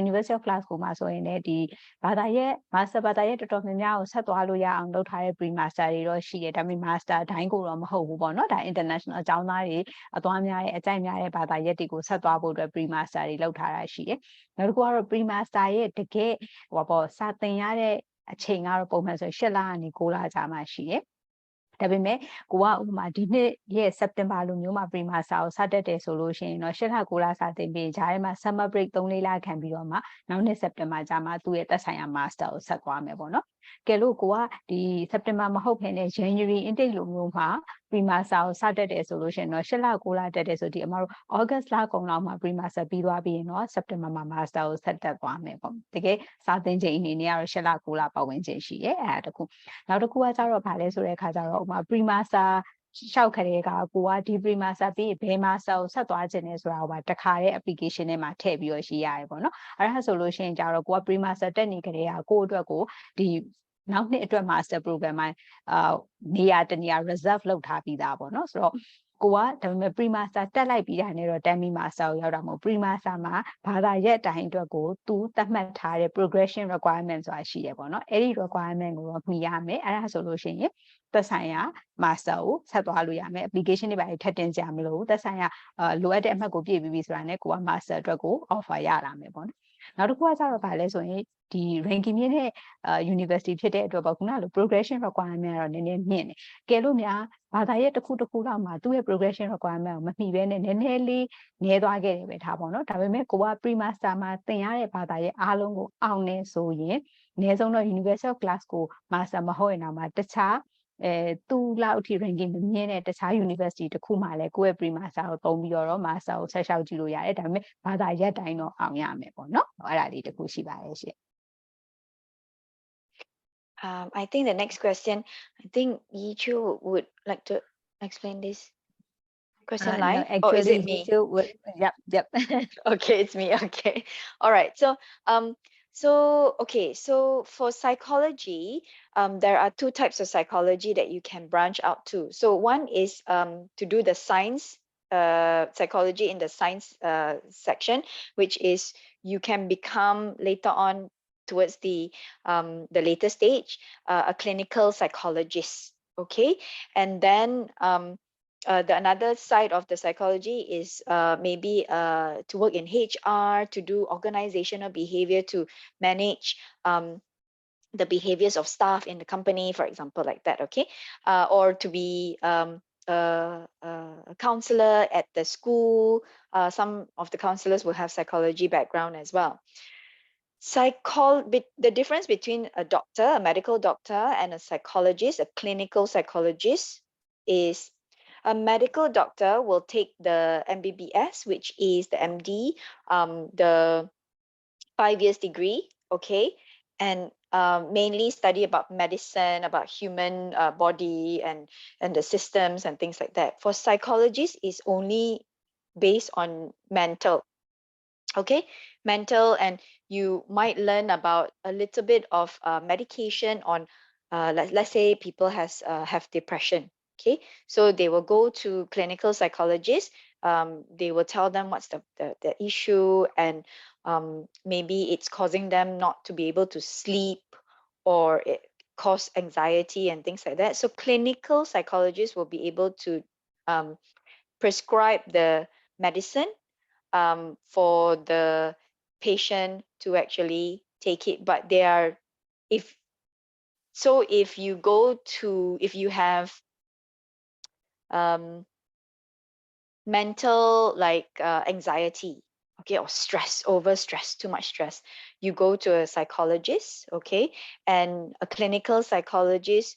University of Glasgow မှာဆိုရင်လည်းဒီဘာသာရဲ့ master ဘာသာရဲ့တော်တော်များများကိုဆက်သွားလို့ရအောင်လုပ်ထားတဲ့ pre-master တွေတော့ရှိတယ်ဒါပေမဲ့ master အတိုင်းကိုတော့မဟုတ်ဘူးပေါ့နော်ဒါ international အကြောင်းသားတွေအသွားများတဲ့အကြိုက်များတဲ့ဘာသာရပ်တွေကိုဆက်သွားဖို့အတွက် pre-master တွေလုပ်ထားတာရှိတယ်နောက်တစ်ခုကတော့ pre-master ရဲ့တကယ်ဟိုပေါ့စာသင်ရတဲ့အချိန်ကတော့ပုံမှန်ဆို8လကနေ9လကြာမှရှိတယ်ဒါပေမဲ့ကိုကဥပမာဒီနှစ်ရဲ့ September လိုမျိုးမှာ pre-master ကိုစတက်တယ်ဆိုလို့ရှိရင်တော့8လ9လစတင်ပြီးဂျားထဲမှာ summer break 3-4လခံပြီးတော့မှနောက်နှစ် September ကြာမှသူ့ရဲ့သက်ဆိုင်ရာ master ကိုဆက်သွားမယ်ပေါ့နော်ကဲလို့ကိုကဒီ September မဟုတ်ဘဲနဲ့ January intake လိုမျိုးမှာ pre-master ကိုစတက်တယ်ဆိုလို့ရှိရင်တော့8လ9လတက်တယ်ဆိုဒီအမတို့ August လကုန်လောက်မှာ pre-master ပြီးသွားပြီးရင်တော့ September မှာ master ကိုဆက်တက်သွားမယ်ပေါ့တကယ်စာသင်ချိန်အနေနဲ့ကတော့8လ9လပတ်ဝန်းကျင်ရှိရဲ့အဲ့ဒါတခုနောက်တစ်ခုကကျတော့ဗာလဲဆိုတဲ့အခါကျတော့ဥပမာ pre-master ရှောက်ခရဲကကိုကဒီ pre-master ပြီးဘယ် master ကိုဆက်သွားခြင်းလဲဆိုတာကိုပါတခါတဲ့ application ထဲမှာထည့်ပြီးတော့ရှိရတယ်ပေါ့နော်အဲ့ဒါဆိုလို့ရှိရင်ကျတော့ကိုက pre-master တက်နေကြတဲ့ကိုအတွက်ကိုဒီနောက်နှစ်အတွက် master program မှာနေရာတနေရာ reserve လုပ်ထားပြီးသားပေါ့နော်ဆိုတော့ကိုကဒါပေမဲ့ pre-master တက်လိုက်ပြီးတာနဲ့တော့ Demi master ကိုရောက်တာမဟုတ် pre-master မှာဘာသာရပ်တိုင်းအတွက်ကိုသူသတ်မှတ်ထားတဲ့ progression requirement ဆိုတာရှိတယ်ပေါ့နော်အဲ့ဒီ requirement ကိုတော့မှီရမယ်အဲ့ဒါဆိုလို့ရှိရင်သက်ဆိုင်ရာ master ကိုဆက်သွားလို့ရမယ် application တွေပါထပ်တင်ကြမလို့သက်ဆိုင်ရာလိုအပ်တဲ့အမှတ်ကိုပြည့်ပြီးပြီဆိုတာနဲ့ကိုက master အတွက်ကို offer ရလာမယ်ပေါ့နော်နောက်တစ်ခုကကျတော့ဗာလဲဆိုရင်ဒီ ranking မြင့်တဲ့ university ဖြစ်တဲ့အတွက်ပေါ့ခုနလို progression requirement ကတော့နည်းနည်းမြင့်တယ်ကဲလို့များဘာသာရပ်တစ်ခုလောက်မှာသူ့ရဲ့ progression requirement ကိုမမှီဘဲနဲ့နည်းနည်းလေးနည်းသွားခဲ့တယ်ပဲထားပေါ့နော်ဒါပေမဲ့ကိုက pre-master မှာသင်ရတဲ့ဘာသာရပ်အားလုံးကိုအောင်နေဆိုရင်အနည်းဆုံးတော့ University of Glasgow master မဟုတ်ရင်တော့မှတခြားသူ့လောက်အထိ ranking မမြင့်တဲ့တခြား university တစ်ခုမှလည်းကိုယ့်ရဲ့ pre-master ကိုသုံးပြီးတော့ master ကိုဆက်လျှောက်ကြည့်လို့ရတယ်ဒါပေမဲ့ဘာသာရပ်တိုင်းတော့အောင်ရမယ်ပေါ့နော်အဲ့ဒါလေးတစ်ခုရှိပါတယ်ရှင်I think the next question, I think Yi Chu would like to explain this question live. No, actually, or is it me? Yep. Okay, it's me. Okay. All right. So for psychology, there are two types of psychology that you can branch out to. So one is to do the science psychology in the science section, which is you can become later on towards the later stage a clinical psychologist. Okay, and then the another side of the psychology is maybe to work in HR, to do organizational behavior, to manage the behaviors of staff in the company, for example, like that. Okay, or to be a counselor at the school. Some of the counselors will have psychology background as well. The difference between a doctor, a medical doctor, and a psychologist, a clinical psychologist, is a medical doctor will take the MBBS, which is the MD, the 5 years degree, okay, and mainly study about medicine, about human body and the systems and things like that. For psychologists, it's only based on mental. Okay, mental, and you might learn about a little bit of medication on, let's say people have depression. Okay, so they will go to clinical psychologists. They will tell them what's the issue, and maybe it's causing them not to be able to sleep, or it cause anxiety and things like that. So clinical psychologists will be able to prescribe the medicine for the patient to actually take it. But they are, if if you have mental, like anxiety, okay, or stress, over stress, too much stress, you go to a psychologist, okay, and a clinical psychologist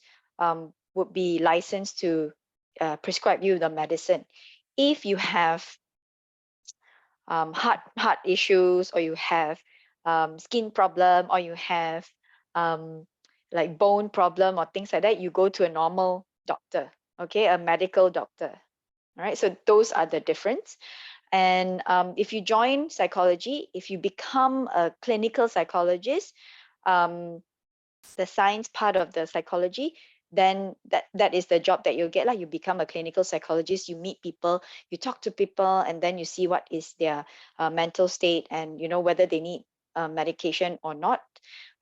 would be licensed to prescribe you the medicine. If you have heart issues, or you have skin problem, or you have like bone problem or things like that, you go to a normal doctor, okay, a medical doctor. All right, so those are the difference. And if you join psychology, if you become a clinical psychologist, the science part of the psychology, then that is the job that you'll get. Like, you become a clinical psychologist, you meet people, you talk to people, and then you see what is their mental state, and you know whether they need medication or not.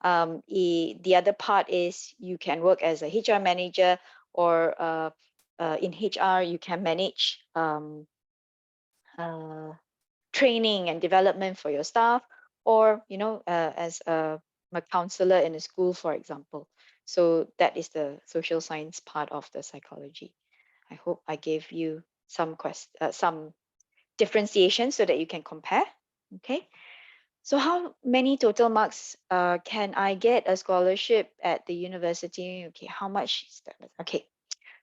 The other part is you can work as a HR manager, or in HR you can manage training and development for your staff, or you know, as a counselor in a school, for example. So that is the social science part of the psychology. I hope I gave you some differentiation so that you can compare. Okay. So how many total marks can I get a scholarship at the university? Okay, how much is that? Okay,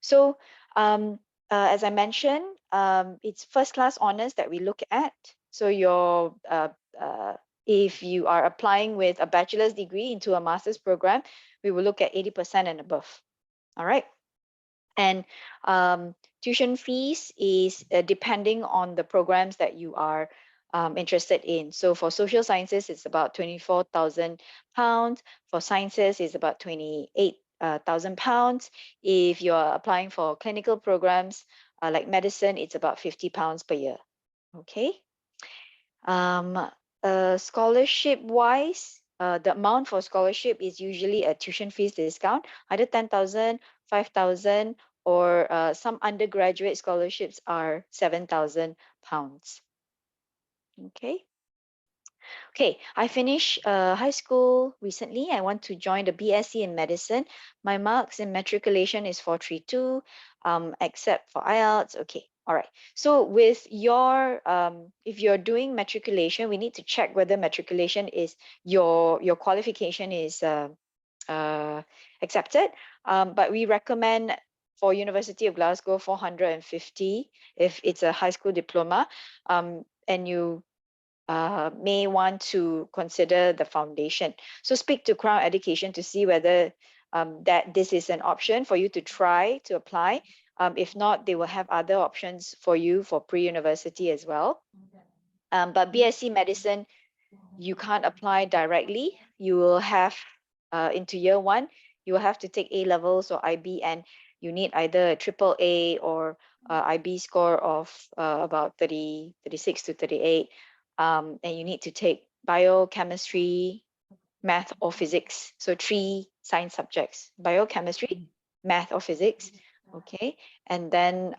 so as I mentioned, it's first class honors that we look at. So your if you are applying with a bachelor's degree into a master's program, we will look at 80% and above. All right. And tuition fees is depending on the programs that you are interested in. So for social sciences, it's about £24,000. For sciences, it's about £28,000. If you're applying for clinical programs like medicine, it's about £50 per year. Okay. Scholarship wise, the amount for scholarship is usually a tuition fees discount, either 10,000, 5,000, or some undergraduate scholarships are £7,000. Okay. Okay, I finished high school recently. I want to join the BSc in medicine. My marks in matriculation is 432, except for IELTS. Okay, all right. So with your, if you're doing matriculation, we need to check whether matriculation is your qualification is accepted. But we recommend for University of Glasgow 450 if it's a high school diploma, and you may want to consider the foundation. So speak to Crown Education to see whether that this is an option for you to try to apply. If not, they will have other options for you for pre-university as well. But BSc Medicine, you can't apply directly. You will have, into year one, you will have to take A levels or IB, and you need either a AAA or IB score of about 36 to 38. And you need to take biochemistry, math, or physics. So 3 science subjects: biochemistry, math, or physics. Okay. And then,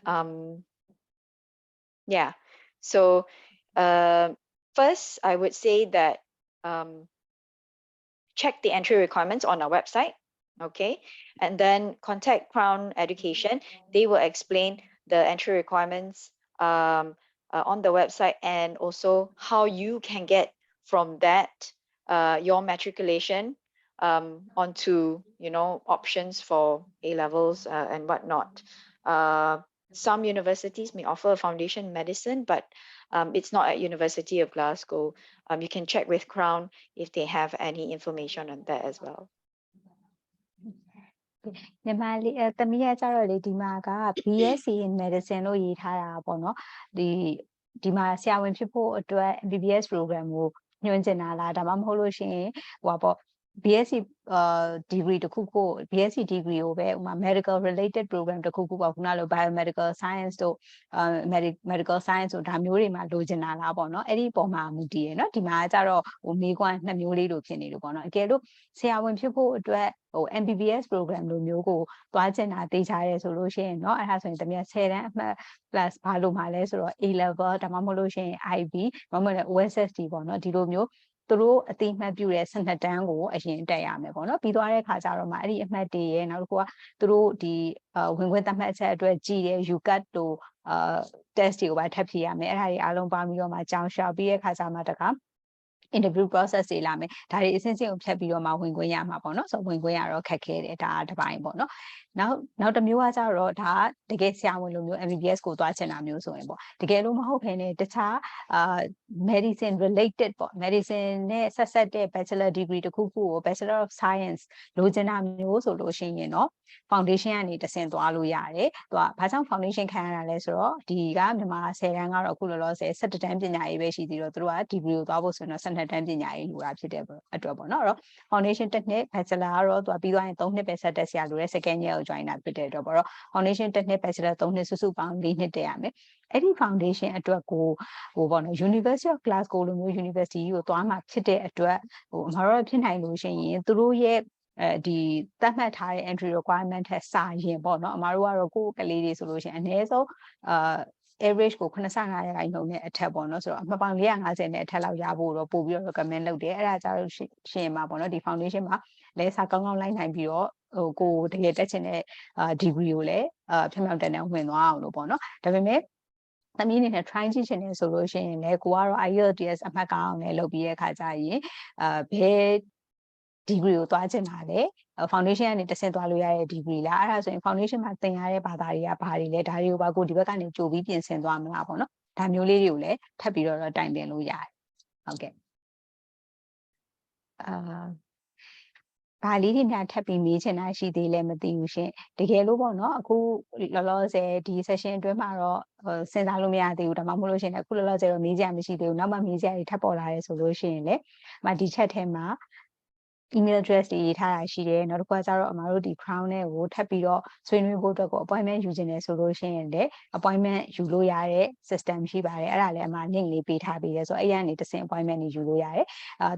yeah. So first, I would say that check the entry requirements on our website. Okay. And then contact Crown Education. They will explain the entry requirements on the website, and also how you can get from that your matriculation onto, you know, options for A levels and whatnot. Some universities may offer a foundation in medicine, but it's not at University of Glasgow. You can check with Crown if they have any information on that as well. မြန်မာလေးတမီးရဲ့ကြတော့လေဒီမှာက BSc in medicine လို့ရေးထားတာပေါ့နော်ဒီ ဒီမှာဆရာဝန်ဖြစ်ဖို့အတွက် MBBS program ကိုညွှန်ချင်တာလားဒါမှမဟုတ်လို့ရှိရင်ဟိုပါပေါ့ BSc degree တစ်ခုခု BSc degree ကိုပဲဥမာ medical related program တစ်ခုခုပေါ့ခုနလို biomedical science တို့medical science တို့ဒါမျိုးတွေမှာလိုချင်တာလားပေါ့နော်အဲ့ဒီပုံမှာမူတည်ရယ်နော်ဒီမှာကျတော့ဟိုမေးခွန်းနှစ်မျိုးလေးလိုဖြစ်နေလို့ပေါ့နော်အကယ်လို့ဆရာဝန်ဖြစ်ဖို့အတွက်ဟို MBBS program လိုမျိုးကိုသွားချင်တာသိချရဲဆိုလို့ရှိရင်เนาะအဲ့ဒါဆိုရင်တမန်10တန်းအမှတ် plus ဘာလို့မှာလဲဆိုတော့ A level ဒါမှမဟုတ်လို့ရှိရင် IB ဘာမှမဟုတ် OSSD ပေါ့เนาะဒီလိုမျိုးသူတို့အတိအမှတ်ပြုတဲ့12တန်းကိုအရင်တက်ရမယ်ပေါ့နော်ပြီးသွားတဲ့ခါကျတော့မှအဲ့ဒီအမှတ်တွေရဲ့နောက်တစ်ခုကသူတို့ဒီဝင်ခွင့်သတ်မှတ်ချက်အတွက်ကြည်တဲ့ UCAT တို့test တွေကိုပါထပ်ဖြေရမယ်အဲ့ဒါတွေအားလုံးပေါင်းပြီးတော့မှကြောင်းလျှောက်ပြီးတဲ့ခါကျမှတခါinterview process တွေလာမယ်ဒါတွေအစင်းစင်းကိုဖြတ်ပြီးတော့မှဝင်ခွင့်ရမှာပေါ့နော်ဆိုဝင်ခွင့်ရတော့ခက်ခဲတယ်ဒါတစ်ပိုင်းပေါ့နော်နောက်တစ်မျိုးကကြတော့ဒါတကယ်ဆရာဝန်လိုမျိုး MBBS ကိုသွားချင်တာမျိုးဆိုရင်ပေါ့တကယ်လို့မဟုတ်ဘဲနဲ့တခြားmedicine related ပေါ့ medicine နဲ့ဆက်ဆက်တဲ့ bachelor degree တစ်ခုခုကို bachelor of science လိုချင်တာမျိုးဆိုလို့ရှိရင်တော့ foundation ကနေတဆင့်သွားလို့ရတယ်သူကဘာကြောင့် foundation ခံရတာလဲဆိုတော့ဒီကမြန်မာ10တန်းကတော့အခုလောလောဆယ်17တန်းပညာရေးပဲရှိသေးတော့သူတို့က degree ကိုသွားဖို့ဆိုရင်တော့12တန်းပညာရေးလိုတာဖြစ်တဲ့အတွက်ပေါ့နော်အဲ့တော့ foundation တစ်နှစ် bachelor ကတော့သူကပြီးသွားရင်3နှစ်ပဲဆက်တက်ဆရာလိုတဲ့ second year ကို join တာဖြစ်တဲ့အတွက်ပေါ့တော့ foundation တစ်နှစ် bachelor 3နှစ်စုစုပေါင်း4နှစ်တက်ရမယ်အဲ့ဒီ foundation အတွက်ကိုဟိုပေါ့နော် University of Glasgow လိုမျိုး university ကိုသွားမှာဖြစ်တဲ့အတွက်ဟိုအမှာတော့ဖြစ်နိုင်လို့ရှိရင်သူတို့ရဲ့ဒီသတ်မှတ်ထားတဲ့ entry requirement ထက်စာရင်ပေါ့နော်အမှားတို့ကတော့ကိုယ်ကလေးတွေဆိုလို့ရှိရင်အနည်းဆုံးaverage ကို85ရာခိုင်နှုန်းနဲ့အထက်ပေါ့နော်ဆိုတော့အမှတ်ပေါင်း450နဲ့အထက်လောက်ရဖို့တော့ပို့ပြီးတော့ recommend လုပ်တယ်အဲ့ဒါကြလို့ရှိရင်မှာပေါ့နော်ဒီ foundation မှာလဲစာကောင်းကောင်းလိုက်နိုင်ပြီးတော့ဟိုကိုတကယ်တက်ချင်တဲ့degree ကိုလည်းဖြတ်မြောက်တဲ့နဲ့ဝင်သွားအောင်လို့ပေါ့နော်ဒါပေမဲ့သမီးအနေနဲ့ try ကြည့်ချင်တယ်ဆိုလို့ရှိရင်လည်းကိုကတော့ IELTS အမှတ်ကောင်းအောင်လည်းလုပ်ပြီးတဲ့အခါကျရင်ဘယ် degree ကိုသွားချင်တာလဲ foundation ကနေတက်ဆင့်သွားလို့ရတဲ့ degree လားအဲ့ဒါဆိုရင် foundation မှာသင်ရတဲ့ဘာသာတွေကဘာတွေလဲဒါတွေကိုပါကိုဒီဘက်ကနေကြိုပြီးပြင်ဆင်သွားမလားပေါ့နော်ဒါမျိုးလေးတွေကိုလည်းထပ်ပြီးတော့တိုင်ပင်လို့ရတယ်ဟုတ်ကဲ့ဘာလေးတွေများထပ်ပြီးမေးချင်တာရှိသေးလဲမသိဘူးရှင်တကယ်လို့ပေါ့နော်အခုလောလောဆယ်ဒီ session အတွင်းမှာတော့စဉ်းစားလို့မရသေးဘူးဒါမှမဟုတ်လို့ရှိရင်အခုလောလောဆယ်တော့မေးကြမရှိသေးဘူးနောက်မှမေးကြရထပ်ပေါ်လာရဲဆိုလို့ရှိရင်လေဒီ chat ထဲမှာ email address တွေရေးထားတာရှိတယ်နောက်တစ်ခါကျတော့အမတို့ဒီ crown နဲ့ကိုထပ်ပြီးတော့ဆွေးနွေးဖို့အတွက်ကို appointment ယူခြင်းတယ်ဆိုလို့ရှိရင်လည်း appointment ယူလို့ရတဲ့ system ရှိပါတယ်အဲ့ဒါလည်းအမ link လေးပေးထားပေးတယ်ဆိုတော့အဲ့ရနေတစ်ဆင့် appointment တွေယူလို့ရတယ်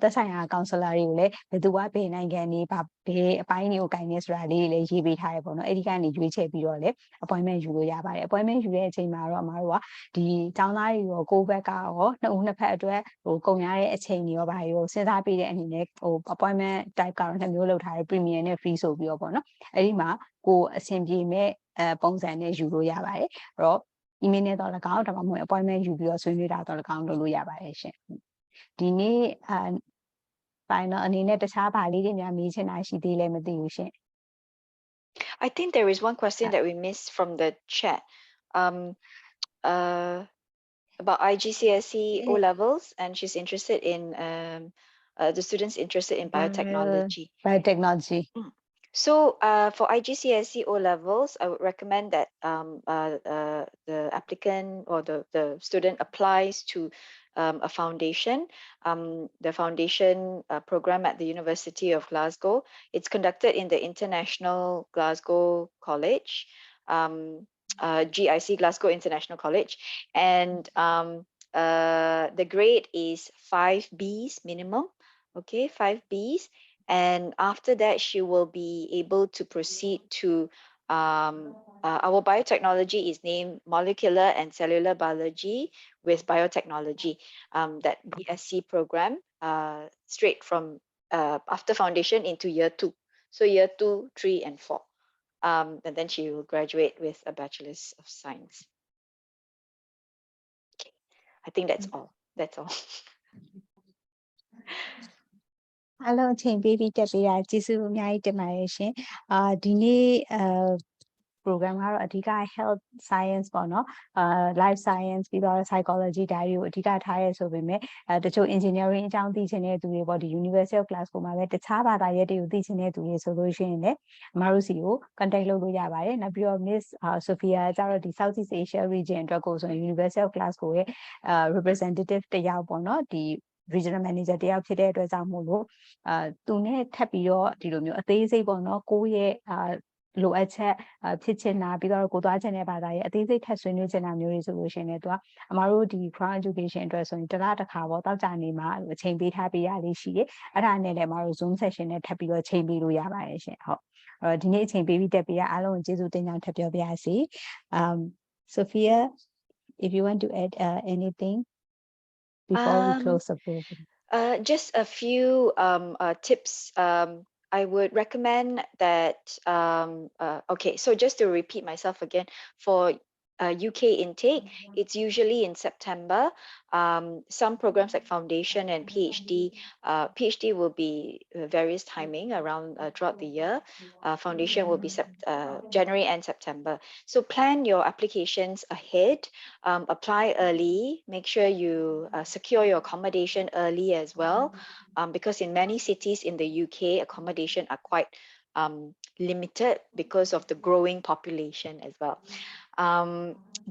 သက်ဆိုင်ရာ counselor တွေကိုလည်းဘယ်သူကဘယ်နိုင်ငံနေဘယ်အပိုင်းတွေကိုကိုင်နေဆိုတာလေးတွေလည်းရေးပေးထားရပေါ့နော်အဲ့ဒီကနေရွေးချယ်ပြီးတော့လည်း appointment ယူလို့ရပါတယ် appointment ယူတဲ့အချိန်မှာတော့အမတို့ကဒီကျောင်းသားတွေရောကိုယ့်ဘက်ကရောနှစ်ဦးနှစ်ဖက်အတွက်ဟိုကုန်ရတဲ့အချိန်တွေရောဘာတွေရောစဉ်းစားပေးတဲ့အနေနဲ့ဟို appointment type ကတော့နှစ်မျိုးလုပ်ထားတယ် premium နဲ့ free ဆိုပြီးတော့ပေါ့နော်အဲ့ဒီမှာကိုအဆင်ပြေမဲ့ပုံစံနဲ့ယူလို့ရပါတယ်အဲ့တော့ email နဲ့တော့၎င်းဒါမှမဟုတ် appointment ယူပြီးတော့ဆွေးနွေးတာတော့၎င်းလုပ်လို့ရပါတယ်ရှင်ဒီနေ့ final အနေနဲ့တခြားဘာလေးတွေများမေးချင်တာရှိသေးလဲမသိဘူးရှင် I think there is one question that we missed from the chat about IGCSE O levels and she's interested in the students interested in biotechnology. So for IGCSE O levels, I would recommend that the applicant or the student applies to a foundation, the foundation program at the University of Glasgow. It's conducted in the International Glasgow College, GIC, Glasgow International College. And the grade is 5 Bs minimum, okay, 5 Bs. And after that, she will be able to proceed to our biotechnology is named Molecular and Cellular Biology with Biotechnology, that BSc program, straight from after foundation into year 2. So year 2, 3, and 4. And then she will graduate with a Bachelor's of Science. Okay, I think that's all. That's all. အားလုံးအချိန်ပေးပြီးတက်ပေးတာကျေးဇူးအများကြီးတင်ပါတယ်ရှင်ဒီနေ့ program ကတော့အဓိက health science ပေါ့နော် life science ပြီးတော့ psychology ဒါတွေကိုအဓိကထားရဲဆိုပေမဲ့တချို့ engineering အကြောင်းသိချင်တဲ့သူတွေပေါ့ဒီ University of Glasgow မှာပဲတခြားဘာသာရပ်တွေကိုသိချင်တဲ့သူတွေဆိုလို့ရှိရင်လည်းအမတို့စီကို contact လုပ်လို့ရပါတယ်နောက်ပြီးတော့ Miss Sophia ကျတော့ဒီ Southeast Asia region အတွက်ကိုဆိုရင် University of Glasgow ရဲ့representative တယောက်ပေါ့နော်ဒီ regional manager တယောက်ဖြစ်တဲ့အတွက်ကြောင့်မို့လို့သူနဲ့ထပ်ပြီးတော့ဒီလိုမျိုးအသေးစိတ်ပေါ့နော်ကိုယ့်ရဲ့လိုအပ်ချက်ဖြစ်ချင်တာပြီးတော့ကိုသွားချင်တဲ့ဘာသာရဲ့အသေးစိတ်ထပ်ဆွေးနွေးချင်တာမျိုးတွေဆိုလို့ရှိရင်လည်းသူကအမတို့ဒီ Crown Education အတွက်ဆိုရင်တစ်ခါပေါ့တောက်ကြနေမှာအချိန်ပေးထားပေးရလေးရှိတယ်အဲ့ဒါနဲ့လည်းအမတို့ Zoom session နဲ့ထပ်ပြီးတော့ချိန်ပေးလို့ရပါတယ်ရှင်ဟုတ်ဒီနေ့အချိန်ပေးပြီးတက်ပေးရအားလုံးကိုကျေးဇူးတင်ကြောင်းထပ်ပြောပြရစီ Sophia if you want to add anything before we close the program just a few tips I would recommend that okay so just to repeat myself again for UK intake it's usually in September some programs like foundation and PhD will be various timing around throughout the year foundation will be January and September so plan your applications ahead apply early make sure you secure your accommodation early as well because in many cities in the UK accommodation are quite limited because of the growing population as well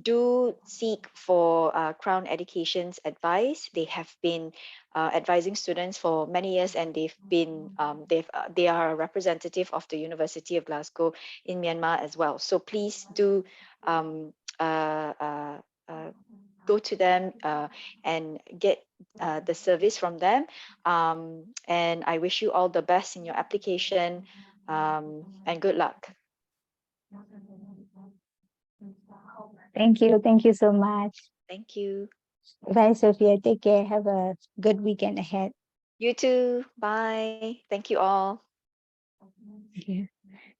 do seek for Crown Education's advice. They have been advising students for many years, and they are a representative of the University of Glasgow in Myanmar as well. So please do go to them and get the service from them. And I wish you all the best in your application and good luck. Thank you so much. Thank you. Bye, Sophia. Take care. Have a good weekend ahead. You too. Bye. Thank you all. Thank you.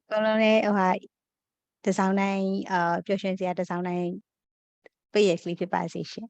ကောလုံးလေးဟိုဟာတစောင်းတိုင်းပျော်ရွှင်စရာတစောင်းတိုင်းပြည့်ရည်လေးဖြစ်ပါစေရှင်